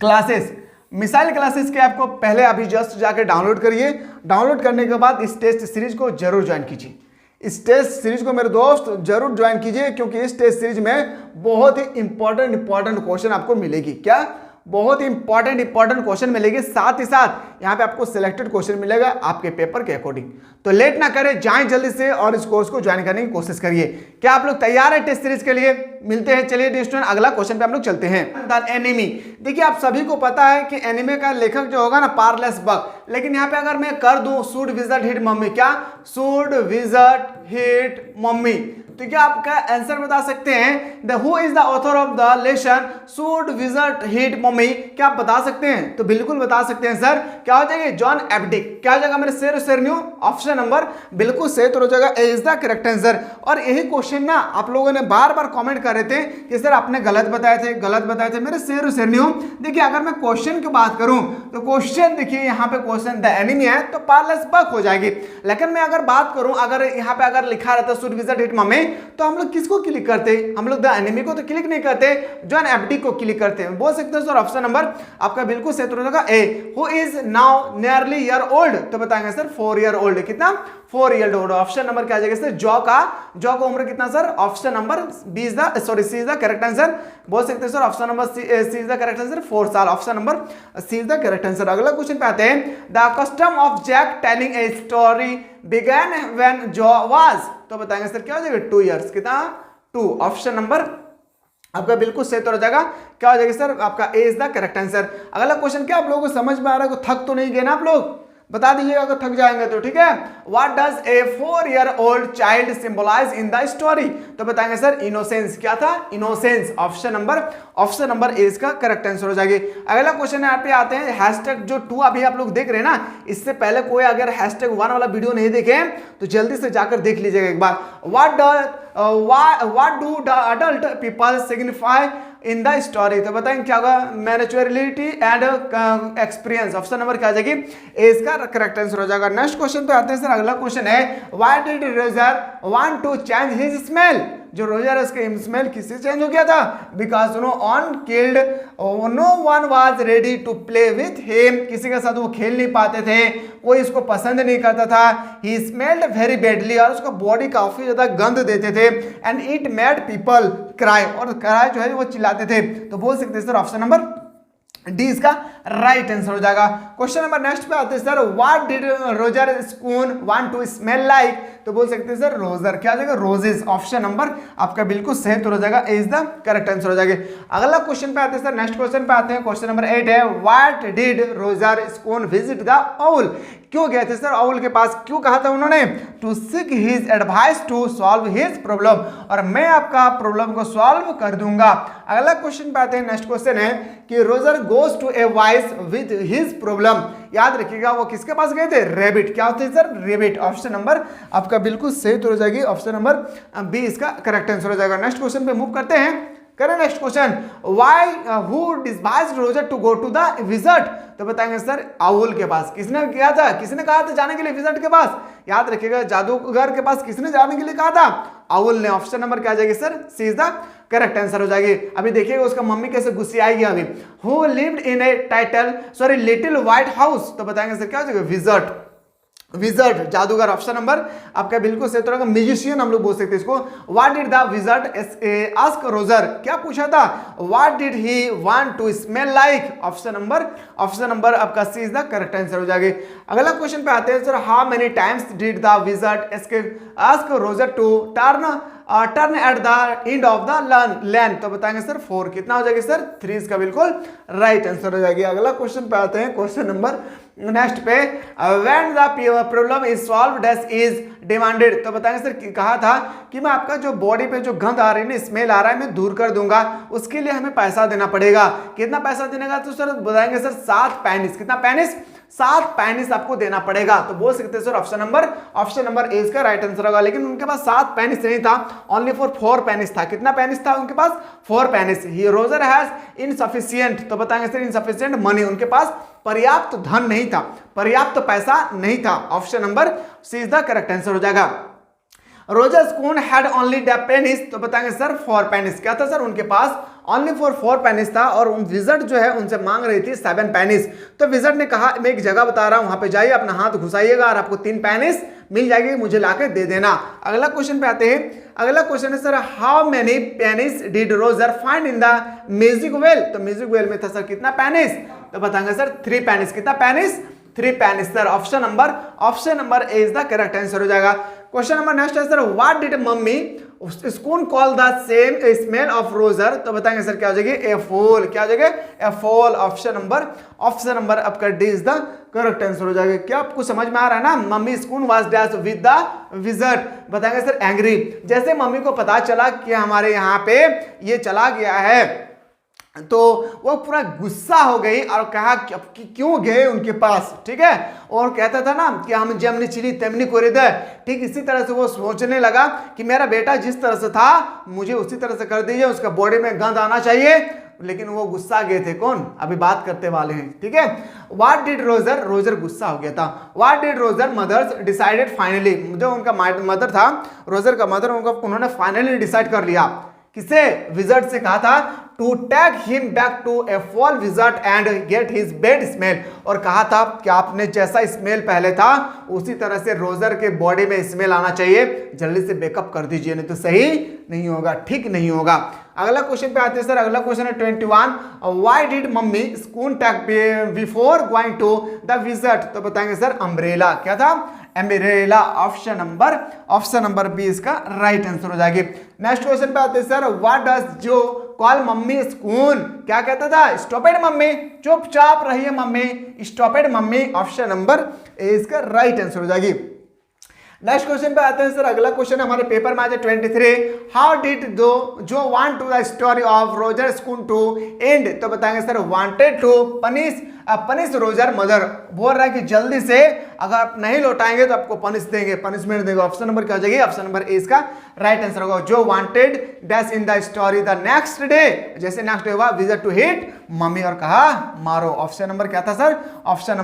क्लासेस। मिसाइल क्लासेस के आपको पहले अभी जस्ट जाकर डाउनलोड करिए। डाउनलोड करने के बाद इस टेस्ट सीरीज को जरूर ज्वाइन कीजिए। इस टेस्ट सीरीज को मेरे दोस्त जरूर ज्वाइन कीजिए, क्योंकि इस टेस्ट सीरीज में बहुत ही इंपॉर्टेंट क्वेश्चन आपको मिलेगी। क्या, बहुत ही इंपॉर्टेंट क्वेश्चन मिलेगी, साथ ही साथ यहाँ पे आपको सिलेक्टेड क्वेश्चन मिलेगा आपके पेपर के अकॉर्डिंग। तो लेट ना करें, जाएं जल्दी से और इस कोर्स को ज्वाइन करने की कोशिश करिए। क्या आप लोग तैयार है टेस्ट सीरीज के लिए? मिलते हैं, चलिए डियर स्टूडेंट अगला क्वेश्चन पे हम लोग चलते हैं। द एनिमी, देखिए आप सभी को पता है कि एनिमे का लेखक जो होगा ना पार्लेस बक, लेकिन यहाँ पे अगर मैं कर दूं शुड विजिट हिट मम्मी, क्या शुड विजिट हिट मम्मी, तो क्या आपका आंसर बता सकते हैं? The who is the author of the lesson should visit hit mummy, क्या आप बता सकते हैं? तो बिल्कुल बता सकते हैं सर, क्या हो जाएगा? जॉन एप्डिक। क्या हो जाएगा मेरे शेर शेरनियो? ऑप्शन नंबर बिल्कुल सही तो हो जाएगा, ए इज द करेक्ट आंसर। और यही क्वेश्चन ना आप लोगों ने बार बार कमेंट कर रहे थे कि सर आपने गलत बताए थे मेरे शेर शेरनियो। देखिए अगर मैं क्वेश्चन की बात करूं तो क्वेश्चन देखिए यहाँ पे क्वेश्चन द एनिमी है तो पार्लेस बक हो जाएगी, लेकिन मैं अगर बात करूं अगर यहाँ पे अगर लिखा रहता शुड विजिट हिट मम्मी तो हम लोग किसको क्लिक करते? हम लोग द एनिमी को तो क्लिक नहीं करते, जॉन एप्डिक को क्लिक करते हैं। बोल सकते हैं सर ऑप्शन नंबर आपका बिल्कुल सही हो जाएगा, a who is now nearly year old, तो बताएंगे सर 4 ईयर ओल्ड। कितना? 4 ईयर ओल्ड। ऑप्शन नंबर क्या आ जाएगा सर? जॉ का उम्र कितना sir? Option number B is the sorry C is the correct answer. बोल सकते हैं sir option number C is the correct answer, 4 साल। Option number C is the correct answer. अगला क्वेश्चन पे आते हैं, the custom of Jack telling a story began when Jo was, तो बताएंगे सर क्या हो जाएगा? 2 इयर्स। कितना? 2। ऑप्शन नंबर आपका बिल्कुल सही तो हो जाएगा, क्या हो जाएगा सर? आपका ए इज द करेक्ट आंसर। अगला क्वेश्चन क्या आप लोगों को समझ में आ रहा है? थक तो नहीं गए ना आप लोग? बता दीजिएगा अगर थक जाएंगे तो, ठीक है। What does a 4 year old child symbolise in the story, तो बताएंगे सर इनोसेंस। क्या था? इनोसेंस। ऑप्शन नंबर ए इसका करेक्ट आंसर हो जाएगी। अगला क्वेश्चन यहाँ पे आते हैं, हैशटैग जो 2 अभी आप लोग देख रहे हैं ना, इससे पहले कोई अगर हैशटैग 1 वाला वीडियो नहीं देखे तो जल्दी से जाकर देख लीजिएगा एक बार। What do the adult people signify in the story, तो बताएंगे क्या होगा, maturity and experience, option number क्या आ जाएगी, ए इसका करेक्ट आंसर हो जाएगा। नेक्स्ट क्वेश्चन पे आते हैं सर, अगला क्वेश्चन है why did Roger want to change his smell, जो रोजर उसके स्मेल किससे चेंज हो गया था, because no one killed no one was ready to play with him, किसी के साथ वो खेल नहीं पाते थे, कोई इसको पसंद नहीं करता था, ही स्मेल्ड वेरी बैडली, और उसका बॉडी काफी ज्यादा गंद देते थे, and it made people cry, और क्राई जो है वो चिल्लाते थे, तो बोल सकते हैं सर ऑप्शन नंबर डी इसका राइट आंसर हो जाएगा। क्वेश्चन नंबर नेक्स्ट पे आते हैं sir, what did Roger Spoon want to smell like, तो बोल सकते हैं सर रोजर क्या हो जाएगा, रोजेस, ऑप्शन नंबर आपका बिल्कुल सही तो हो जाएगा, इज द करेक्ट आंसर हो जाएगा। अगला क्वेश्चन पे आते हैं सर, नेक्स्ट क्वेश्चन पे आते हैं, क्वेश्चन नंबर 8 है what did Roger spoon visit the owl, क्यों गए थे सर आउल के पास, क्यों कहा था उन्होंने, to seek his advice to solve his problem, और मैं आपका प्रॉब्लम को सॉल्व कर दूंगा। अगला क्वेश्चन पे आते हैं, नेक्स्ट क्वेश्चन है कि Roger goes to a wise with his problem, याद रखिएगा वो किसके पास गए थे, रेबिट, क्या होते हैं सर, रेबिट, ऑप्शन नंबर आपका बिल्कुल सही तो हो जाएगी, ऑप्शन नंबर बी इसका करेक्ट आंसर हो जाएगा। नेक्स्ट क्वेश्चन पे मूव करते हैं, करें next question, why who despised Roger to go to the visit, तो बताएंगे सर आउल के पास, किसने किया था, किसने कहा था जाने के लिए विजिट के पास, याद रखिएगा जादूगर के पास किसने जाने के लिए कहा था, आउल ने, ऑप्शन नंबर क्या आ जाएगी sir, C is the correct answer हो जाएगी। अभी देखिएगा उसका मम्मी कैसे गुस्से आएगी अभी, who lived in a little white house, तो बताएंगे सर क्या हो जाएगा, विजिट, विजर्ड जादूगर, ऑप्शन नंबर आपका बिल्कुल सही तरह का, म्यूजिशियन हम लोग बोल सकते हैं इसको। What did the wizard ask Roger, क्या पूछा था, what did he want to smell like, option number आपका C is the correct answer हो जाएगी। अगला क्वेश्चन पे आते हैं sir, how many times did the wizard ask Roger to turn at the end of the lane, तो बताएंगे sir 4, कितना हो जाएगा सर 3 इसका बिल्कुल राइट आंसर हो जाएगी। अगला क्वेश्चन पे आते हैं, क्वेश्चन नंबर नेक्स्ट पे, when the problem is solved as is demanded, तो बताएंगे सर कहा था कि मैं आपका जो बॉडी पे जो गंध आ रही है ना, स्मेल आ रहा है, मैं दूर कर दूंगा, उसके लिए हमें पैसा देना पड़ेगा, कितना पैसा देने का, तो सर बताएंगे सर 7 पेनिस, कितना पेनिस, 7 पेनिस आपको देना पड़ेगा, तो बोल सकते हैं सर ऑप्शन नंबर ए इसका राइट आंसर होगा। लेकिन उनके पास 7 पेनिस नहीं था, ओनली फॉर 4 पेनिस था, कितना पेनिस था उनके पास, 4 penis. He Roger has insufficient, तो बताएंगे सर इनसफिशिएंट मनी, उनके पास पर्याप्त धन नहीं था, पर्याप्त पैसा नहीं था, option number C is the correct answer हो जाएगा। Roger Spoon had only the pennies, तो बताएंगे सर 4 पेनिस, क्या था सर उनके पास ओनली फॉर 4 पेनिस था, और विजर्ड जो है उनसे मांग रही थी 7 पेनिस, तो विजर्ड ने कहा मैं एक जगह बता रहा हूं, वहां पे जाइए, अपना हाथ घुसाइएगा और आपको 3 पेनिस मिल जाएगी, मुझे लाके दे देना। अगला क्वेश्चन पे आते हैं, अगला क्वेश्चन है sir, how many penis did Roger find in the music well, तो म्यूजिक वेल में था सर कितना पेनिस, तो बताएंगे सर 3 पेनिस, कितना penis, 3 penis sir, option number A is the correct answer हो जाएगा। क्वेश्चन नंबर नेक्स्ट है sir, what did mommy spoon call the same smell of Roger, तो बताएंगे सर क्या हो जाएगी, ए फूल, क्या हो जाएगा, ए फूल, ऑप्शन नंबर आपका D is the correct answer हो जाएगा। क्या आपको समझ में आ रहा है ना, mummy spoon was dash with the wizard, बताएंगे सर एंग्री, जैसे मम्मी को पता चला कि हमारे यहाँ पे ये चला गया है, तो वो पूरा गुस्सा हो गई और कहा कि क्यों गए उनके पास, ठीक है, और कहता था ना कि हम जमनी चिली तेमनी कोरे दे, ठीक इसी तरह से वो सोचने लगा कि मेरा बेटा जिस तरह से था मुझे उसी तरह से कर दीजिए, उसका बॉडी में गंध आना चाहिए, लेकिन वो गुस्सा गए थे, कौन, अभी बात करते वाले हैं, ठीक है। व्हाट डिड रोजर गुस्सा हो गया था, what did Roger mothers decided finally, जो उनका मदर था, रोजर का मदर, उन्होंने फाइनली डिसाइड कर लिया, किसे, विजर्ड से कहा था to take him back to a fall wizard and get his bad smell, और कहा था कि आपने जैसा स्मेल पहले था उसी तरह से रोजर के बॉडी में स्मेल आना चाहिए, जल्दी से बैकअप कर दीजिए, नहीं तो सही नहीं होगा, ठीक नहीं होगा। अगला क्वेश्चन पे आते हैं सर, अगला क्वेश्चन है 21, why did mommy spoon take before going to the wizard, तो बताएंगे सर अम्ब्रेला, क्या था, एम्ब्रेला, ऑप्शन नंबर बी इसका राइट आंसर हो जाएगी। नेक्स्ट क्वेश्चन पे आते हैं sir, what does Jo call mommy spoon, क्या कहता था, स्टॉपेड मम्मी, चुपचाप रहिए mommy, stopped mommy, option number A इसका राइट आंसर हो जाएगी। नेक्स्ट क्वेश्चन पे आते हैं सर, अगला क्वेश्चन हमारे पेपर में आ जाए 23, how did Joe want to the story of Roger Spoon to end, तो बताएंगे sir wanted to punish punish Roger mother, बोल रहा है कि जल्दी से अगर आप नहीं लौटाएंगे तो आपको पनिश देंगे, पनिशमेंट देंगे। ऑप्शन नंबर क्या हो जाएगी? ऑप्शन नंबर ए इसका राइट आंसर होगा। Joe wanted dash in the story the next day, जैसे नेक्स्ट डे हुआ विजिट टू हिट मम्मी और कहा मारो। ऑप्शन नंबर क्या था सर? Option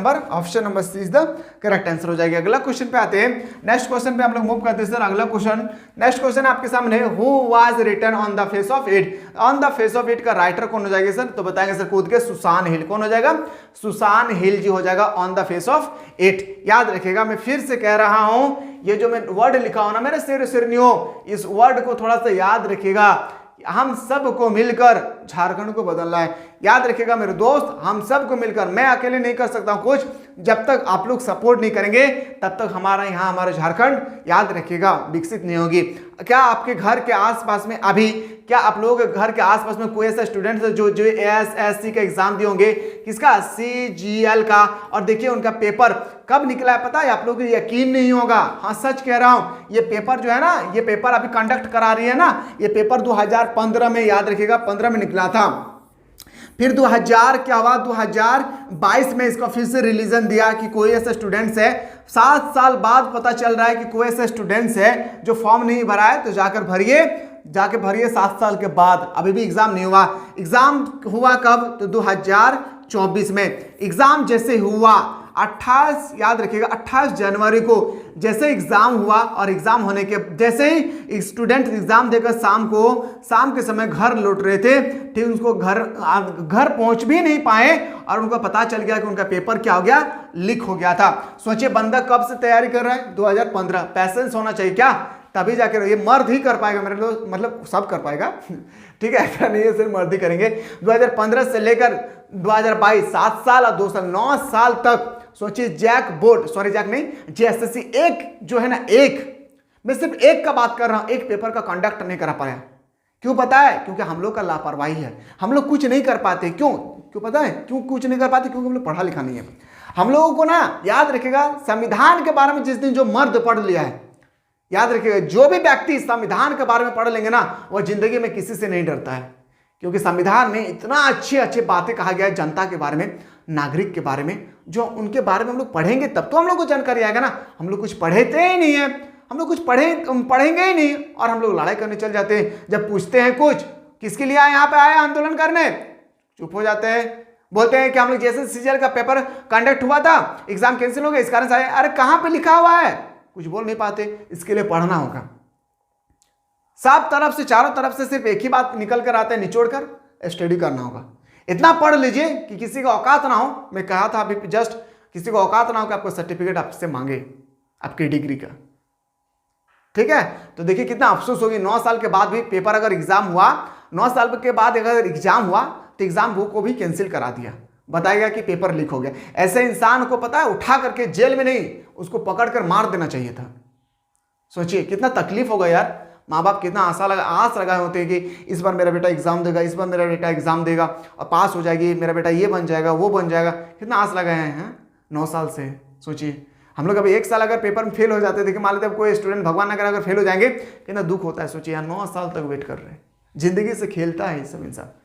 number C is the correct answer हो जाएगी। अगला क्वेश्चन पे आते हैं। नेक्स्ट क्वेश्चन पे हम लोग मूव करते हैं सर। अगला क्वेश्चन, नेक्स्ट क्वेश्चन आपके सामने, who was written on the face of it. On the face of it का राइटर कौन हो जाएगा सर? तो बताएंगे सर कूद के सुसान हिल। कौन हो जाएगा? सुसान हिल जी हो जाएगा on the face of it. याद रखिएगा, मैं फिर से कह रहा हूं, ये जो मैं वर्ड लिखा हूं ना मेरे सिरनियो, इस वर्ड को थोड़ा सा याद रखिएगा। हम सबको मिलकर झारखंड को बदलना है। याद रखिएगा मेरे दोस्त, हम सबको मिलकर, मैं अकेले नहीं कर सकता हूं कुछ, जब तक आप लोग सपोर्ट नहीं करेंगे तब तक हमारा यहाँ हमारा झारखंड, याद रखिएगा, विकसित नहीं होगी। क्या आपके घर के आसपास में अभी, क्या आप लोगों के घर के आसपास में कोई ऐसा स्टूडेंट है जो ASSC का एग्जाम दिए होंगे? किसका? CGL का। और देखिए उनका पेपर कब निकला है पता है? आप लोगों को यकीन नहीं होगा, हाँ सच कह रहा हूं, ये पेपर जो है ना, ये पेपर अभी कंडक्ट करा रही है ना, ये पेपर 2015 में, याद रखिएगा 15 में निकला था। फिर 2000 क्या हुआ? 2022 में इसका फिर से रिलीजन दिया कि कोई ऐसा स्टूडेंट्स है, 7 साल बाद पता चल रहा है कि कोई ऐसा स्टूडेंट्स है जो फॉर्म नहीं भरा है, तो जाकर भरिए 7 साल के बाद। अभी भी एग्जाम नहीं हुआ। एग्जाम हुआ कब? तो 2024 में। एग्जाम जैसे हुआ 28, याद रखिएगा 28 जनवरी को जैसे एग्जाम हुआ, और एग्जाम होने के जैसे ही स्टूडेंट एग्जाम देकर शाम के समय घर लौट रहे थे, ठीक, उनको घर पहुंच भी नहीं पाए और उनको पता चल गया कि उनका पेपर क्या हो गया? लीक हो गया था। सोचिए बंदा कब से तैयारी कर रहा है? 2015। पैसेंस होना चाहिए क्या? तभी जाकर ये मर्द ही कर पाएगा मेरे दोस्त, मतलब सब कर पाएगा ठीक है, ऐसा नहीं है सिर्फ मर्द ही करेंगे। 2015 से लेकर 2022, 7 साल और 2 साल, 9 साल तक। सोचिए जैक नहीं, JSSC एक जो है ना, मैं सिर्फ एक का बात कर रहा हूं, एक पेपर का कंडक्ट नहीं करा पाया। क्यों पता है? क्योंकि हम लोग का लापरवाही है, हम लोग कुछ नहीं कर पाते। क्यों पता है क्यों कुछ नहीं कर पाते? क्योंकि हम लोग पढ़ा लिखा नहीं है। हम लोगों को ना, याद रखिएगा, संविधान के बारे में जिस दिन जो मर्द पढ़ लिया है, याद रखिएगा, जो भी व्यक्ति संविधान के बारे में पढ़ लेंगे ना, वह जिंदगी में किसी से नहीं डरता है। क्योंकि संविधान में इतना अच्छे बातें कहा गया है जनता के बारे में, नागरिक के बारे में, जो उनके बारे में हम लोग पढ़ेंगे तब तो हम लोग को जानकारी आएगा ना। हम लोग कुछ पढ़ते ही नहीं है, हम लोग कुछ पढ़ेंगे ही नहीं, और हम लोग लड़ाई करने चल जाते हैं। जब पूछते हैं कुछ, किसके लिए आए, यहाँ पे आए आंदोलन करने, चुप हो जाते हैं, बोलते हैं कि हम लोग जैसे CGL का पेपर कंडक्ट हुआ था, एग्जाम कैंसिल हो गया, इस कारण से आए। अरे कहाँ पे लिखा हुआ है? कुछ बोल नहीं पाते। इसके लिए पढ़ना होगा, सब तरफ से, चारों तरफ से सिर्फ एक ही बात निकल कर आता है, निचोड़ कर स्टडी करना होगा। इतना पढ़ लीजिए कि किसी का औकात ना हो, मैं कहा था अभी जस्ट, किसी को औकात ना हो कि आपको सर्टिफिकेट आपसे मांगे आपकी डिग्री का। ठीक है, तो देखिए कितना अफसोस होगी, 9 साल के बाद भी पेपर अगर एग्जाम हुआ, 9 साल के बाद अगर एग्जाम हुआ तो एग्जाम बुक को भी कैंसिल करा दिया, बताएगा कि पेपर लीक हो गया। ऐसे इंसान को पता है, उठा करके जेल में नहीं, उसको पकड़ कर मार देना चाहिए था। सोचिए कितना तकलीफ होगा यार। माँ बाप कितना आस लगाए होते हैं कि इस बार मेरा बेटा एग्जाम देगा, इस बार मेरा बेटा एग्जाम देगा और पास हो जाएगी, मेरा बेटा ये बन जाएगा, वो बन जाएगा, कितना आस लगाए हैं 9 साल से। सोचिए हम लोग अभी 1 साल अगर पेपर में फेल हो जाते, देखिए मान लेते हैं कोई स्टूडेंट भगवान ना करे अगर फेल हो जाएंगे, कितना दुख होता है। सोचिए यार 9 साल तक वेट कर रहे हैं, जिंदगी से खेलता है ये सब इंसान।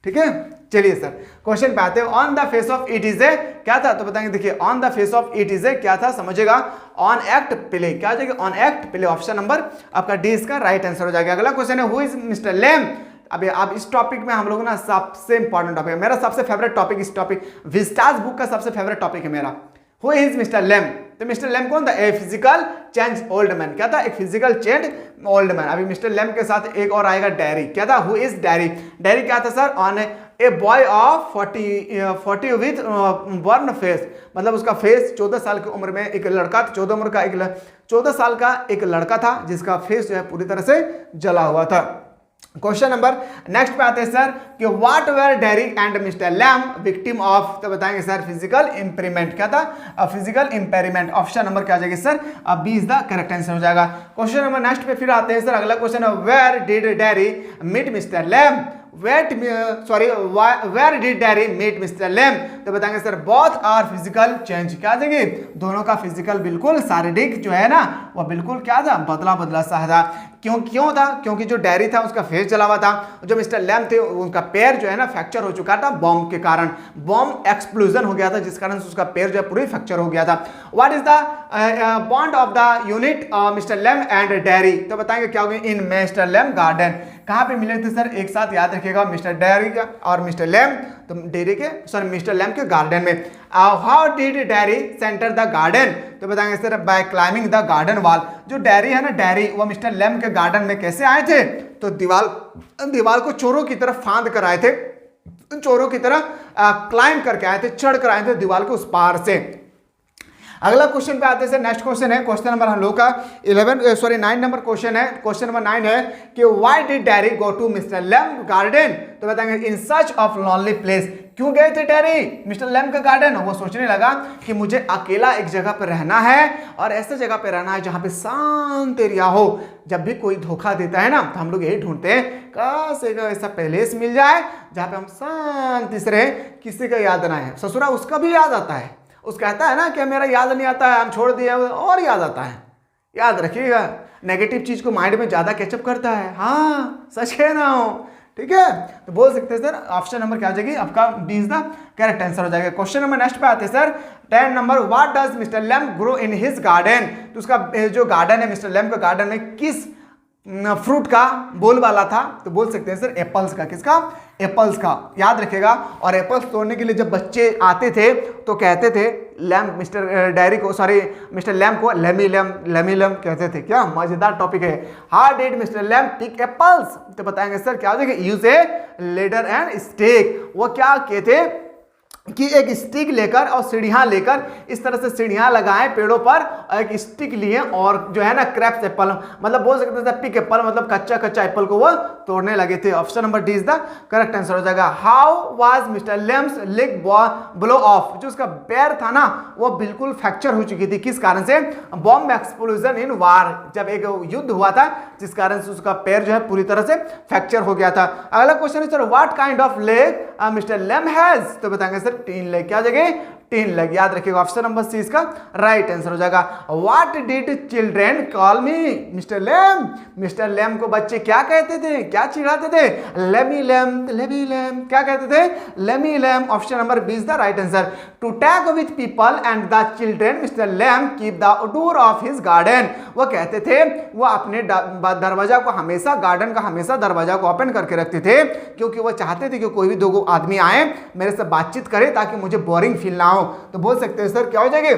ठीक है, चलिए सर क्वेश्चन पे आते हैं। On the face of it is a क्या था? तो बताएंगे, देखिए on the face of it is a क्या था, समझेगा, ऑन एक्ट प्ले। क्या हो जाएगा? On act play. Option number आपका डी इसका राइट आंसर हो जाएगा। अगला क्वेश्चन है, हु इज मिस्टर लेम। अब इस टॉपिक में हम लोग ना सबसे इंपॉर्टेंट टॉपिक है, मेरा सबसे फेवरेट टॉपिक, इस टॉपिक विस्टास बुक का सबसे फेवरेट टॉपिक है मेरा। हु इज मिस्टर लेम? तो मिस्टर लेम कौन था? A physical change old man. क्या था? एक फिजिकल चेंज ओल्ड मैन। अभी मिस्टर लेम के साथ एक और आएगा डैरी। क्या था? Who is dairy? डैरी क्या था sir? On a boy of 40 with burn face, मतलब उसका फेस 14 साल की उम्र में एक लड़का, 14 साल का एक लड़का था जिसका फेस जो है पूरी तरह से जला हुआ था। क्वेश्चन नंबर नेक्स्ट पे आते हैं सर कि what were Derry and Mr Lamb victim of. तो बताएंगे सर फिजिकल इंपेयरमेंट। क्या था? Physical impairment. ऑप्शन नंबर क्या आ जाएगी sir? B is the correct answer हो जाएगा। क्वेश्चन नंबर नेक्स्ट पे फिर आते हैं सर। अगला क्वेश्चन है, where did Derry meet Mr Lamb? Where did Derry meet Mr Lamb? तो बताएंगे sir both are physical change. क्या देंगे? दोनों का फिजिकल बिल्कुल शारीरिक जो है ना वो बिल्कुल क्या था? बदला सा था। क्यों था? क्योंकि जो डेयरी था उसका फेस जला हुआ था, जो मिस्टर लैम थे उनका पैर जो है ना फ्रैक्चर हो चुका था बॉम्ब के कारण, बॉम्ब एक्सप्लोजन हो गया था जिस कारण से उसका पैर जो है पूरी फ्रैक्चर हो गया था। What is the bond of the unit Mr Lamb and Derry? तो बताएंगे क्या होगा, इन मिस्टर लैम गार्डन। कहां पे मिले थे सर? एक साथ याद रखिएगा, मिस्टर डेयरी का और मिस्टर लैम, तो डेयरी के सॉरी मिस्टर लैम के गार्डन में। How did Derry centre the garden? तो बताएंगे sir by climbing the garden wall. जो डेयरी है ना, डेयरी वो मिस्टर लैम के गार्डन में कैसे आए थे? तो दीवार को चोरों की तरफ फांद कर आए थे, चोरों की तरह क्लाइंब करके आए थे, चढ़ कर आए थे दीवार के उस पार से। अगला क्वेश्चन पे आते हैं, नेक्स्ट क्वेश्चन है, क्वेश्चन नंबर हम लोग का 9 नंबर क्वेश्चन है। क्वेश्चन नंबर 9 है कि why did Derry go to Mr Lamb garden? तो बताएंगे in search of lonely place. क्यों गए थे डेयरी मिस्टर लैम का गार्डन? वो सोचने लगा कि मुझे अकेला एक जगह पर रहना है और ऐसे जगह पर रहना है जहां पे शांत एरिया हो। जब भी कोई धोखा देता है ना तो हम लोग यही ढूंढते हैं काश एक ऐसा पैलेस मिल जाए जहां पे हम शांति से रहे, किसी का याद ना है। ससुरा उसका भी याद आता है, उसका कहता है ना कि मेरा याद नहीं आता है, हम छोड़ दिए, और याद आता है। याद रखिएगा, नेगेटिव चीज को माइंड में ज्यादा कैचअप करता है। हाँ सच है ना हो, ठीक है। तो बोल सकते हैं सर ऑप्शन नंबर क्या हो जाएगी आपका, D is the correct answer हो जाएगा। क्वेश्चन नंबर नेक्स्ट पे आते हैं sir 10 number, what does Mr Lamb grow in his garden? तो उसका जो गार्डन है मिस्टर लैम का गार्डन में किस फ्रूट का बोल वाला था? तो बोल सकते हैं सर एप्पल्स का। किसका? एप्पल्स का, याद रखेगा। और एप्पल्स तोड़ने के लिए जब बच्चे आते थे तो कहते थे लैम मिस्टर डेयरी को, सॉरी मिस्टर लैम को लेमी लैम कहते थे। क्या मजेदार टॉपिक है। How did mister Lamb pick apples? तो बताएंगे सर क्या हो जाएगा, use a ladder and stick. वो क्या कहते कि एक स्टिक लेकर और सीढ़ियां लेकर इस तरह से सीढ़ियां लगाए पेड़ों पर, एक स्टिक लिए और जो है ना क्रैप्स एप्पल, मतलब बोल सकते थे पिक एप्पल, मतलब कच्चा एप्पल को वो तोड़ने लगे थे। Option number D is the correct answer हो जाएगा। How was Mr Lamb's leg blow off? जो उसका पैर था ना वो बिल्कुल फ्रैक्चर हो चुकी थी, किस कारण से? बॉम्ब एक्सप्लोजन इन वार, जब एक युद्ध हुआ था जिस कारण से उसका पैर जो है पूरी तरह से फ्रैक्चर हो गया था। अगला क्वेश्चन है sir what kind of leg Mr Lamb has? तो बताएंगे सर 3 लेग। क्या जगह? 3 लेग, याद रखिएगा। ऑप्शन नंबर सी इसका राइट आंसर हो जाएगा। What did children call me Mr Lamb? Mr Lamb को बच्चे क्या कहते थे, क्या चिढ़ाते थे? लेमी लैम, लेमी लैम, क्या कहते थे? Lamey Lamb. Option number B is the right answer. To tag with people and the children Mr Lamb keep the door of his garden. वो कहते थे वो अपने दरवाजा को हमेशा, गार्डन का हमेशा दरवाजा को ओपन करके रखते थे, क्योंकि वो चाहते थे कि कोई भी 2 आदमी आए मेरे से बातचीत करे ताकि मुझे बोरिंग फील ना हो। तो बोल सकते हैं सर क्या हो जाएगी,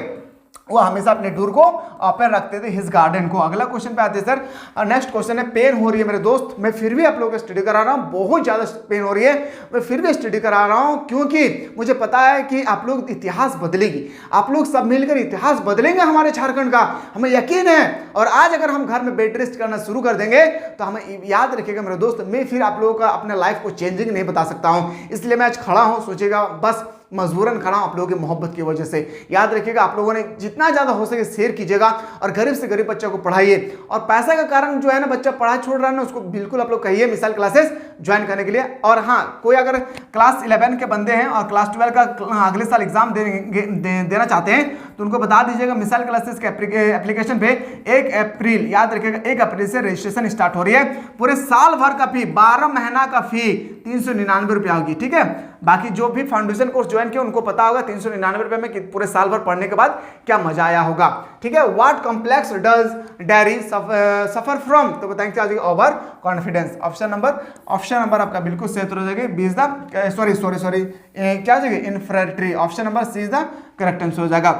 वो हमेशा अपने डोर को ओपन रखते थे हिज गार्डन को। अगला क्वेश्चन पे आते हैं सर, नेक्स्ट क्वेश्चन है, पेन हो रही है मेरे दोस्त, मैं फिर भी आप लोगों को स्टडी करा रहा हूँ, बहुत ज्यादा पेन हो रही है, मैं फिर भी स्टडी करा रहा हूँ क्योंकि मुझे पता है कि आप लोग इतिहास बदलेगी, आप लोग सब मिलकर इतिहास बदलेंगे हमारे झारखंड का, हमें यकीन है। और आज अगर हम घर में बेड रेस्ट करना शुरू कर देंगे तो हमें याद रखिएगा मेरे दोस्त, मैं फिर आप लोगों का अपने लाइफ को चेंजिंग नहीं बता सकता हूँ, इसलिए मैं आज खड़ा हूँ। सोचिएगा बस मजबूरन खड़ा हूं आप लोगों की मोहब्बत की वजह से। याद रखिएगा आप लोगों ने जितना ज्यादा हो सके शेयर कीजिएगा और गरीब से गरीब बच्चा को पढ़ाइए। और पैसा का कारण जो है ना बच्चा पढ़ाई छोड़ रहा है ना, उसको बिल्कुल आप लोग कहिए मिसाइल क्लासेस ज्वाइन करने के लिए। और हाँ, कोई अगर क्लास 11 के बंदे हैं और क्लास 12 का अगले साल एग्जाम देना चाहते हैं तो उनको बता दीजिएगा मिसाइल क्लासेस के एप्लीकेशन पे 1 अप्रैल, याद रखिएगा 1 अप्रैल से रजिस्ट्रेशन स्टार्ट हो रही है। पूरे साल भर का फी, 12 महीना का फी 399 रुपया होगी, ठीक है। बाकी जो भी फाउंडेशन कोर्स ज्वाइन किया उनको पता होगा 399 रुपए में पूरे साल भर पढ़ने के बाद क्या मजा आया होगा, ठीक है। What complex does dairy suffer from? तो बताएंगे क्या जाएगी, ओवर कॉन्फिडेंस। ऑप्शन नंबर आपका बिल्कुल सही हो जाएगी, बी इज द सॉरी क्या जाएगी, inferiority. Option number C is the correct answer हो जाएगा।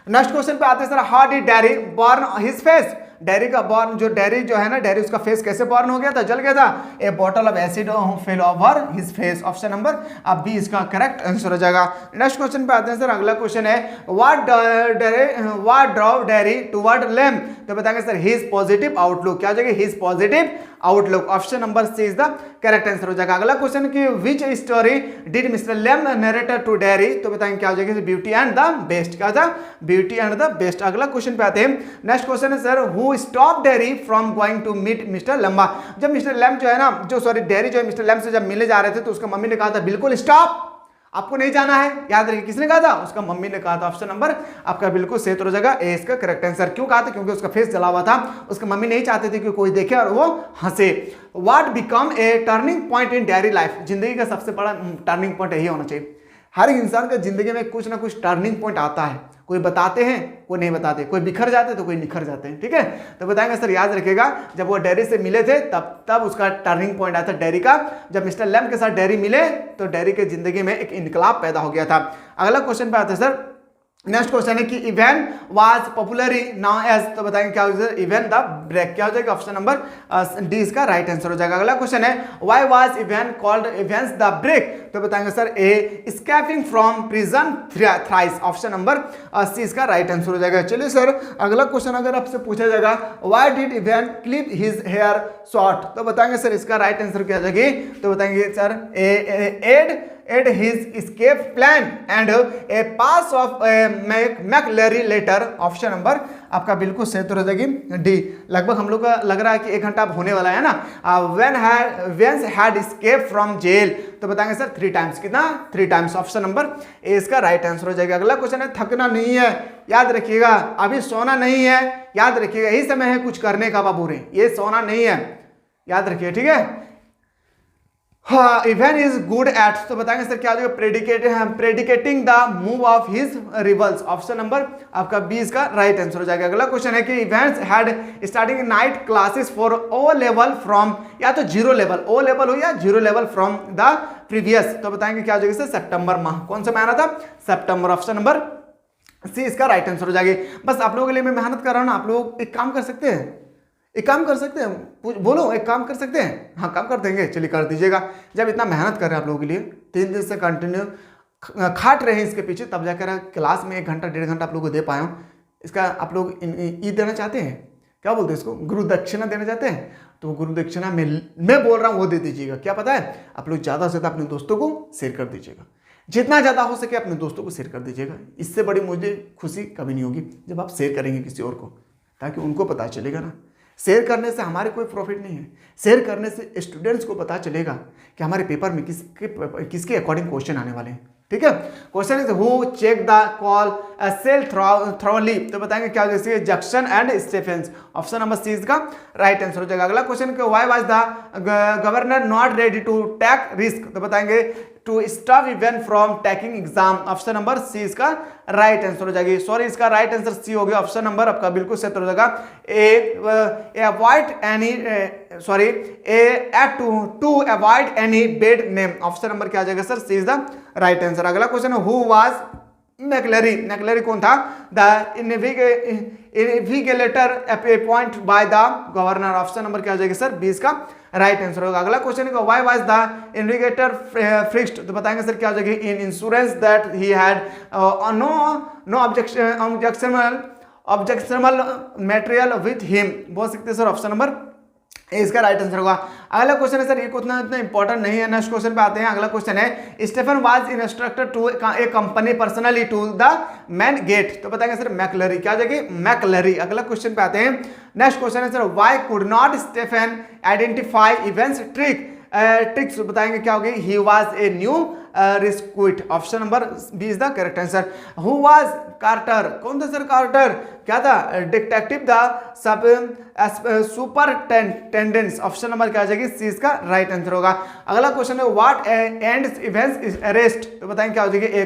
नेक्स्ट क्वेश्चन पे आते हैं sir, how did Derry burn his face? Derry का बर्न, जो डेयरी जो है ना, डेयरी उसका फेस कैसे बर्न हो गया था, जल गया था? A bottle of acid fell over his face. Option number अब बी इसका करेक्ट आंसर हो जाएगा। नेक्स्ट क्वेश्चन पे आते हैं सर, अगला क्वेश्चन है, what drove Derry toward Lamb? तो बताएंगे सर हिज पॉजिटिव आउटलुक। क्या हो जाएगा, his positive outlook. Option number C is the correct answer हो जाएगा। अगला क्वेश्चन की which story did mister Lamb narrator to Derry? तो बताएंगे क्या हो जाएगा, ब्यूटी एंड द बेस्ट। क्या था, ब्यूटी एंड द बेस्ट। अगला क्वेश्चन पे आते हैं, नेक्स्ट क्वेश्चन है sir, who stop Derry from going to meet Mr लंबा? जब मिस्टर लैम जो है ना, जो सॉरी डेयरी जो है मिस्टर लैम से जब मिलने जा रहे थे तो उसका मम्मी ने कहा था बिल्कुल स्टॉप, आपको नहीं जाना है, याद रखिए किसने कहा था, उसका मम्मी ने कहा था। ऑप्शन नंबर आपका बिल्कुल सही हो जाएगा, ए इसका करेक्ट आंसर। क्यों कहा था, क्योंकि उसका फेस जला हुआ था, उसकी मम्मी नहीं चाहती थी कि कोई देखे और वो हंसे। What become a turning point in dairy life, जिंदगी का सबसे बड़ा टर्निंग पॉइंट यही होना चाहिए। हर इंसान का जिंदगी में कुछ ना कुछ टर्निंग पॉइंट आता है, कोई बताते हैं कोई नहीं बताते, कोई बिखर जाते तो कोई निखर जाते हैं, ठीक है। तो बताएंगे सर, याद रखिएगा जब वो डेयरी से मिले थे तब उसका टर्निंग पॉइंट आया था डेयरी का। जब मिस्टर लैम्ब के साथ डेयरी मिले तो डेयरी के जिंदगी में एक इनकलाब पैदा हो गया था। अगला क्वेश्चन पे आते हैं सर, नेक्स्ट क्वेश्चन है कि Evans was popularly known as, तो बताएंगे क्या हो जाएगा, इवेंट द ब्रेक, क्या हो जाएगा, ऑप्शन नंबर डी इसका राइट आंसर हो जाएगा। अगला क्वेश्चन है why was Evans called Evans the break, तो बताएंगे sir a escaping from prison thrice, option number C इसका राइट आंसर हो जाएगा। चलिए सर, अगला क्वेश्चन अगर आपसे पूछा जाएगा why did Evans clip his hair short, तो बताएंगे सर इसका राइट आंसर क्या जाएगी, तो बताएंगे sir aid his escape plan and a pass of McLary letter, option number आपका बिल्कुल सही तो रहेगी डी। लगभग हम लोग का लग रहा है कि 1 घंटा होने वाला है ना। when had escaped from jail, तो बताएंगे सर 3 टाइम्स, कितना 3 टाइम्स, ऑप्शन नंबर ए इसका राइट आंसर हो जाएगा। अगला क्वेश्चन है थकना नहीं है, याद रखिएगा, अभी सोना नहीं है, याद रखिएगा यही समय है कुछ करने का बाबू रे, ये सोना नहीं है, याद रखिए, ठीक है। हाँ, इवेन इज गुड एट, तो बताएंगे सर क्या हो जाएगा, predicting the move of his rivals, option number आपका बी इसका राइट आंसर हो जाएगा। अगला क्वेश्चन है कि events had starting night classes for O level from, या तो 0 लेवल, ओ लेवल हो या 0 लेवल फ्रॉम द प्रीवियस, तो बताएंगे क्या हो जाएगा सर, सितंबर माह, कौन सा महीना था, सितंबर, ऑप्शन नंबर सी इसका राइट आंसर हो जाएगी। बस आप लोगों के लिए मैं मेहनत कर रहा हूं ना, आप लोग एक काम कर सकते हैं, एक काम कर सकते हैं, बोलो एक काम कर सकते हैं, हाँ काम कर देंगे, चलिए कर दीजिएगा। जब इतना मेहनत कर रहे हैं आप लोगों के लिए, 3 दिन से कंटिन्यू खाट रहे हैं इसके पीछे, तब जाकर क्लास में 1 घंटा 1.5 घंटा आप लोगों को दे पाया हूँ। इसका आप लोग ई देना चाहते हैं, क्या बोलते हैं इसको, गुरु दक्षिणा देना चाहते हैं, तो गुरु दक्षिणा मैं बोल रहा हूँ वो दे दीजिएगा। क्या पता है, आप लोग ज़्यादा से ज़्यादा अपने दोस्तों को शेयर कर दीजिएगा, जितना ज़्यादा हो सके अपने दोस्तों को शेयर कर दीजिएगा। इससे बड़ी मुझे खुशी कभी नहीं होगी जब आप शेयर करेंगे किसी और को, ताकि उनको पता चलेगा ना। शेयर करने से हमारे कोई प्रॉफिट नहीं है, शेयर करने से स्टूडेंट्स को पता चलेगा कि हमारे पेपर में किसके अकॉर्डिंग क्वेश्चन आने वाले हैं, ठीक है। Question is who check the call cell thoroughly, तो बताएंगे क्या जैसे Jackson and Stephens, option number C इसका राइट आंसर हो जाएगा। अगला क्वेश्चन है why was the governor not ready to take risk, तो बताएंगे to stop Evans from taking exam, option number C इसका राइट आंसर हो जाएगी। सॉरी, इसका राइट आंसर सी हो गया, ऑप्शन नंबर आपका बिल्कुल सही हो जाएगा a avoid any sorry to avoid any bad name, option number क्या आ जाएगा sir, C is the right answer. अगला क्वेश्चन है हु वाज मैकलरी कौन था, the invigilator appoint by the governor, option number क्या हो जाएगा सर, 20 का राइट आंसर होगा। अगला क्वेश्चन है why was the invigilator fixed, तो बताएंगे सर क्या हो जाएगी, in insurance that he had no objectionable material with him, बोल सकते हैं सर, ऑप्शन नंबर इसका राइट आंसर होगा। अगला क्वेश्चन है सर, ये उतना इतना इंपॉर्टेंट नहीं है, नेक्स्ट क्वेश्चन पे आते हैं। अगला क्वेश्चन है Stephen was instructor to a company personally to the main gate, तो बताएंगे सर मैकलरी, क्या हो जाएगी, मैकलरी। अगला क्वेश्चन पे आते हैं, नेक्स्ट क्वेश्चन है sir why could not Stephen identify Evans tricks, बताएंगे क्या होगी, he was a new recruit, option number B is the correct answer. Who was Carter, कौन था सर कार्टर, क्या था, detective the sub सुपरटेंडेंट्स, option number क्या आ जाएगी, सी इसका राइट आंसर होगा। अगला क्वेश्चन है व्हाट एंड्स इवेंट्स अरेस्ट, तो बताएंगे क्या हो जाएगी, a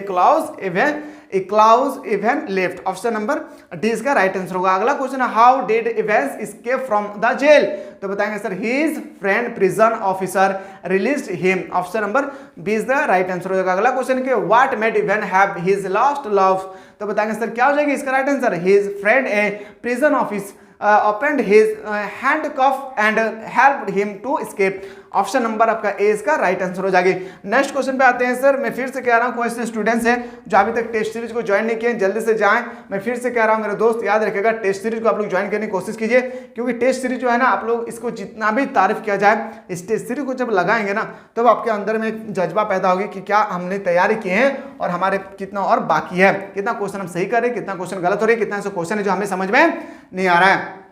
clause Evans left, option number D इसका राइट आंसर होगा। अगला क्वेश्चन है how did Evans escape from the jail, तो बताएंगे sir his friend prison officer released him, option number B is the right answer हो जाएगा। अगला question है what made Evans have his lost love, तो बताएंगे सर क्या हो जाएगी इसका right answer, his friend a prison office opened his handcuff and helped him to escape, option number आपका ए इसका राइट आंसर हो जाएगी। नेक्स्ट क्वेश्चन पे आते हैं सर, मैं फिर से कह रहा हूँ कोई स्टूडेंट्स हैं जो अभी तक टेस्ट सीरीज को ज्वाइन नहीं किए, जल्दी से जाएं। मैं फिर से कह रहा हूँ मेरे दोस्त, याद रखिएगा टेस्ट सीरीज को आप लोग ज्वाइन करने की कोशिश कीजिए, क्योंकि टेस्ट सीरीज जो है ना, आप लोग इसको जितना भी तारीफ किया जाए, इस टेस्ट सीरीज को जब लगाएंगे ना, तब तो आपके अंदर में एक जज्बा पैदा होगी कि क्या हमने तैयारी की है और हमारे कितना और बाकी है, कितना क्वेश्चन हम सही कर रहे हैं, कितना क्वेश्चन गलत हो रही है, कितना ऐसे क्वेश्चन है जो हमें समझ में नहीं आ रहा है।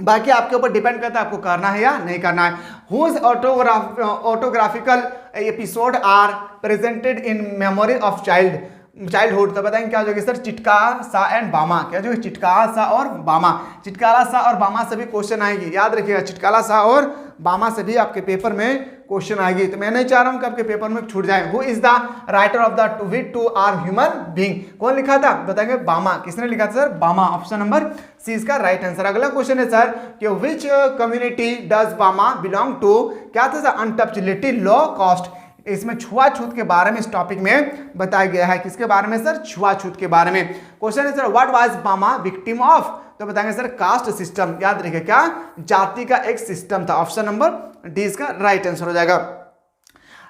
बाकी आपके ऊपर डिपेंड करता है आपको करना है या नहीं करना है। Whose autobiographical episode are presented in memory of childhood. तो बताएंगे क्या हो जाएगी सर, चिटका सा एंड बामा। क्या जो चिटका सा और बामा, चिटकाला सा और बामा से भी क्वेश्चन आएगी, याद रखिएगा, चिटकाला सा और बामा से भी आपके पेपर में क्वेश्चन आएगी। तो मैं नहीं चाह रहा हूं कि आपके पेपर में छूट जाए। Who is the writer of the to we too are human being, कौन लिखा था, बताएंगे बामा। किसने लिखा था सर, बामा। ऑप्शन नंबर सी इसका राइट आंसर। अगला क्वेश्चन है सर कि विच कम्युनिटी डज बामा बिलोंग टू, क्या था सर, अनटचेबिलिटी लो कॉस्ट। इसमें छुआछूत के बारे में इस टॉपिक में बताया गया है। किसके बारे में सर, छुआछूत के बारे में। क्वेश्चन है सर व्हाट वाज बामा विक्टिम ऑफ, तो बताएंगे सर कास्ट सिस्टम। याद रखिए क्या, जाति का एक सिस्टम था। ऑप्शन नंबर डी इसका राइट आंसर हो जाएगा।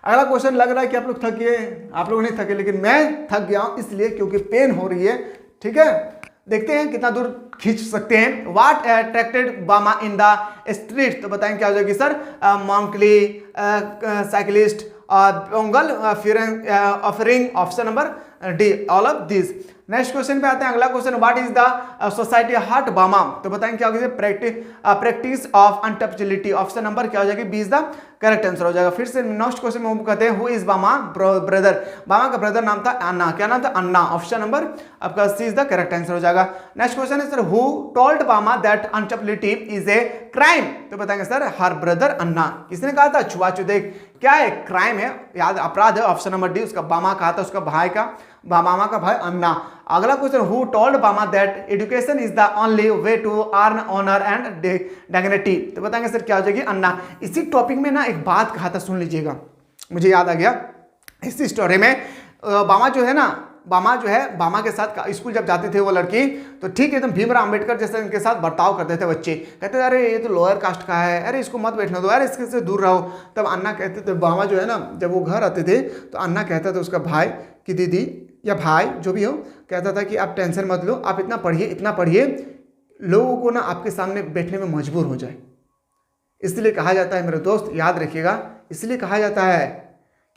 अगला क्वेश्चन, लग रहा है कि आप लोग थक गए, आप लोग नहीं थके, लेकिन मैं थक गया हूं इसलिए क्योंकि पेन हो रही है। ठीक है, देखते हैं कितना दूर खींच सकते हैं। व्हाट अट्रैक्टेड बामा इन द स्ट्रीट, तो बताएंगे क्या हो जाएगी सर, मॉन्कली, cyclist, Pongal offering. Option number D all of this. Next question पे आते हैं। अगला question, what is the society hurt Bama, तो बताएंगे क्या होगी, practice of untouchability. Option number क्या हो जाएगी, B is the correct answer हो जाएगा। फिर से नेक्स्ट क्वेश्चन में कहते हैं हु इज बामा ब्रदर, बामा का ब्रदर नाम था अन्ना। क्या नाम था, अन्ना। ऑप्शन नंबर आपका C is the correct answer हो जाएगा। नेक्स्ट क्वेश्चन है sir who told Bama that untouchability is a crime, तो बताएंगे सर हर ब्रदर अन्ना। किसने कहा था, छुआछूत क्या है, क्राइम है, याद अपराध है। ऑप्शन नंबर डी, उसका बामा कहा था, उसका भाई का, मामा का भाई अन्ना। अगला question, who told Bama that education is the only way to earn honour and dignity, तो बताएंगे सर क्या हो जाएगी, अन्ना। इसी टॉपिक में ना एक बात कहा था, सुन लीजिएगा, मुझे याद आ गया। इसी स्टोरी में बामा जो है ना, बामा जो है, बामा के साथ स्कूल जब जाती थी वो लड़की, तो ठीक है, तो भीमराव अंबेडकर जैसे इनके साथ बर्ताव करते थे बच्चे। कहते थे अरे ये तो लोअर कास्ट का है, अरे इसको मत बैठने दो, अरे इसके से दूर रहो। तब अन्ना कहते थे, बामा जो है ना, जब वो घर आते थे तो अन्ना कहता था उसका भाई कि दीदी या भाई जो भी हो, कहता था कि आप टेंशन मत लो, आप इतना पढ़िए, लोगों को ना आपके सामने बैठने में मजबूर हो जाए। इसलिए कहा जाता है मेरे दोस्त, याद रखिएगा, इसलिए कहा जाता है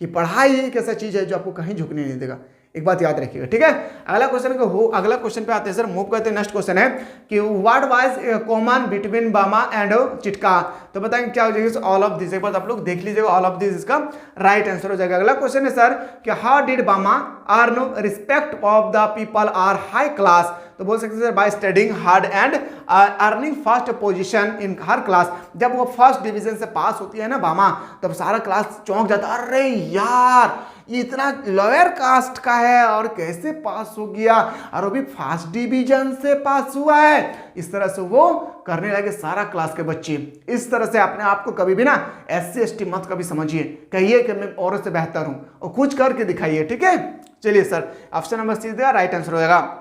कि पढ़ाई एक ऐसा चीज है जो आपको कहीं झुकने नहीं देगा। एक बात याद रखिएगा, ठीक है। अगला क्वेश्चन को अगला क्वेश्चन पे आते हैं सर, मूव करते हैं। नेक्स्ट क्वेश्चन है कि व्हाट वाज कॉमन बिटवीन बामा एंड चिटका, तो बताएंगे क्या हो जाएगा, ऑल ऑफ दिस। एक बार आप लोग देख लीजिएगा, ऑल ऑफ दिस इसका राइट आंसर हो जाएगा। अगला क्वेश्चन है सर कि how did Bama earn respect of the people are high class, तो बोल सकते हैं sir by studying hard and earning first position in her class. जब वो फर्स्ट डिवीजन से पास होती है ना बामा, तब सारा क्लास चौंक जाता है, अरे यार ये इतना लोअर कास्ट का है और कैसे पास हो गया, और वो भी फर्स्ट डिवीजन से पास हुआ है। इस तरह से वो करने लगे सारा क्लास के बच्चे। इस तरह से अपने आप को कभी भी ना SC ST मत कभी समझिए, कहिए कि मैं औरत से बेहतर हूं और कुछ करके दिखाइए, ठीक है। चलिए sir, option number C right answer हो जाएगा।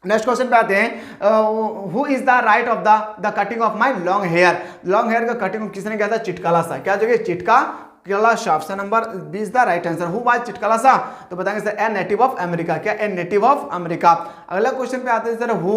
नेक्स्ट क्वेश्चन पे आते हैं, who is the right of the cutting of my long hair, long hair का कटिंग किसने किया था, चिटकाला सा। क्या जगह, Zitkala Sa. Option number B is the right answer. Who was Zitkala Sa, तो बताएंगे sir a native of America. क्या, a native of America. अगला क्वेश्चन पे आते हैं sir, who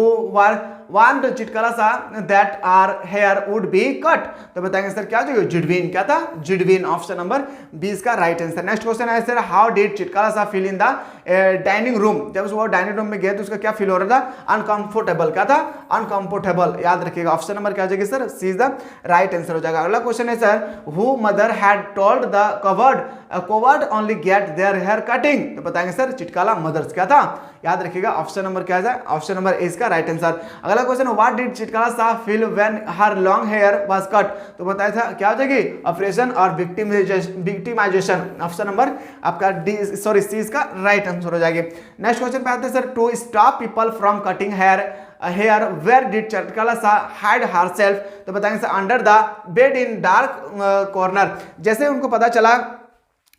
want Zitkala Sa that her hair would be cut, तो बताएंगे sir क्या जो जिडविन। क्या था, जिडविन। ऑप्शन नंबर बी इसका राइट आंसर। नेक्स्ट क्वेश्चन है sir, how did Zitkala Sa feel in the dining room, जब वो डाइनिंग रूम में गए तो उसका क्या फील हो रहा था, अनकंफर्टेबल। क्या था, अनकंफर्टेबल। याद रखिएगा, ऑप्शन नंबर क्या हो जाएगी sir, C is the right answer हो जाएगा। अगला क्वेश्चन है sir, who mother had told the coward only get their hair cutting, तो बताएंगे सर चिटकाला मदर्स। क्या था, याद रखिएगा, ऑप्शन नंबर क्या है, ऑप्शन नंबर ए इसका राइट आंसर। अगला question, what did Zitkala Sa feel when her long hair was cut, तो बताया था क्या हो जाएगी, ऑपरेशन और विक्टिमाइजेशन। ऑप्शन नंबर आपका डी, सॉरी सी इसका राइट आंसर हो जाएगी। नेक्स्ट क्वेश्चन पे आते हैं sir, to stop people from cutting hair where did Zitkala Sa hide herself, तो बताएंगे sir under the bed in dark corner. जैसे उनको पता चला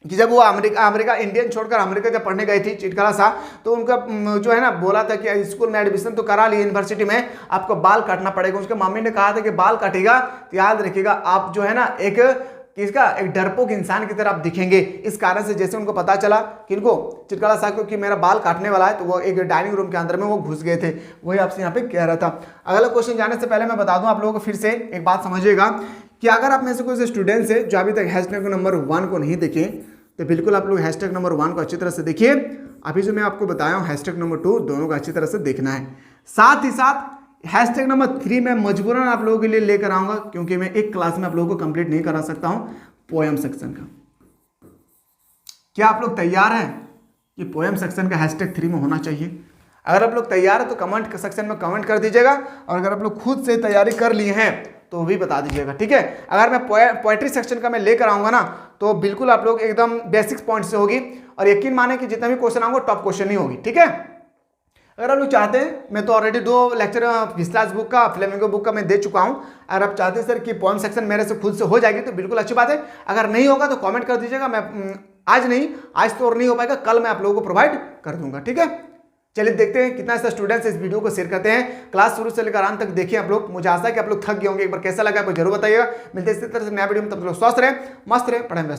कि जब वो अमेरिका इंडियन छोड़कर अमेरिका जब पढ़ने गई थी चिटकालासा, तो उनका जो है ना बोला था कि स्कूल में एडमिशन तो करा ली, यूनिवर्सिटी में आपको बाल काटना पड़ेगा। उसके मम्मी ने कहा था कि बाल काटेगा तो याद रखिएगा आप जो है ना एक डरपोक इंसान की तरह आप दिखेंगे। इस कारण से जैसे उनको पता चला कि इनको चिटकालासा को कि मेरा बाल काटने वाला है, तो वो एक डाइनिंग रूम के अंदर में वो घुस गए थे। वही आपसे यहाँ पे कह रहा था। अगला क्वेश्चन जाने से पहले मैं बता दूं आप लोगों को, फिर से एक बात समझिएगा कि अगर आप में से कोई स्टूडेंट्स है जो अभी तक हैशटैग नंबर 1 को नहीं देखे, तो बिल्कुल आप लोग हैशटैग नंबर 1 को अच्छी तरह से देखिए। अभी जो मैं आपको बताया हूँ हैशटैग नंबर 2 दोनों को अच्छी तरह से देखना है। साथ ही साथ हैशटैग नंबर 3 मैं मजबूरन आप लोगों के लिए लेकर आऊंगा, क्योंकि मैं एक क्लास में आप लोगों को कंप्लीट नहीं करा सकता हूं पोएम सेक्शन का। क्या आप लोग तैयार हैं कि पोएम सेक्शन का हैशटैग 3 में होना चाहिए? अगर आप लोग तैयार हैं तो कमेंट सेक्शन में कमेंट कर दीजिएगा, और अगर आप लोग खुद से तैयारी कर लिए हैं तो भी बता दीजिएगा, ठीक है। अगर मैं पोएट्री सेक्शन का मैं लेकर आऊंगा ना, तो बिल्कुल आप लोग एकदम बेसिक्स पॉइंट से होगी, और यकीन माने कि जितने भी क्वेश्चन आऊंगा टॉप क्वेश्चन ही होगी, ठीक है। अगर आप लोग चाहते हैं, मैं तो ऑलरेडी 2 लेक्चर फिसलास बुक का, फ्लेमिंगो बुक का मैं दे चुका हूं। अगर आप चाहते हैं सर कि पोएम सेक्शन मेरे से खुद से हो जाएगी तो बिल्कुल अच्छी बात है। अगर नहीं होगा तो कमेंट कर दीजिएगा, मैं आज तो और नहीं हो पाएगा, कल मैं आप लोगों को प्रोवाइड कर दूंगा, ठीक है। चलिए देखते हैं कितना ऐसा स्टूडेंट्स इस वीडियो को शेयर करते हैं। क्लास शुरू से लेकर अंत तक देखिए आप लोग। मुझे आशा है कि आप लोग थक गए होंगे। एक बार कैसा लगा आपको जरूर बताइएगा। मिलते हैं इसी तरह से नया वीडियो में, तब तक स्वस्थ रहे, मस्त रहे, पढ़ाई में व्यस्त।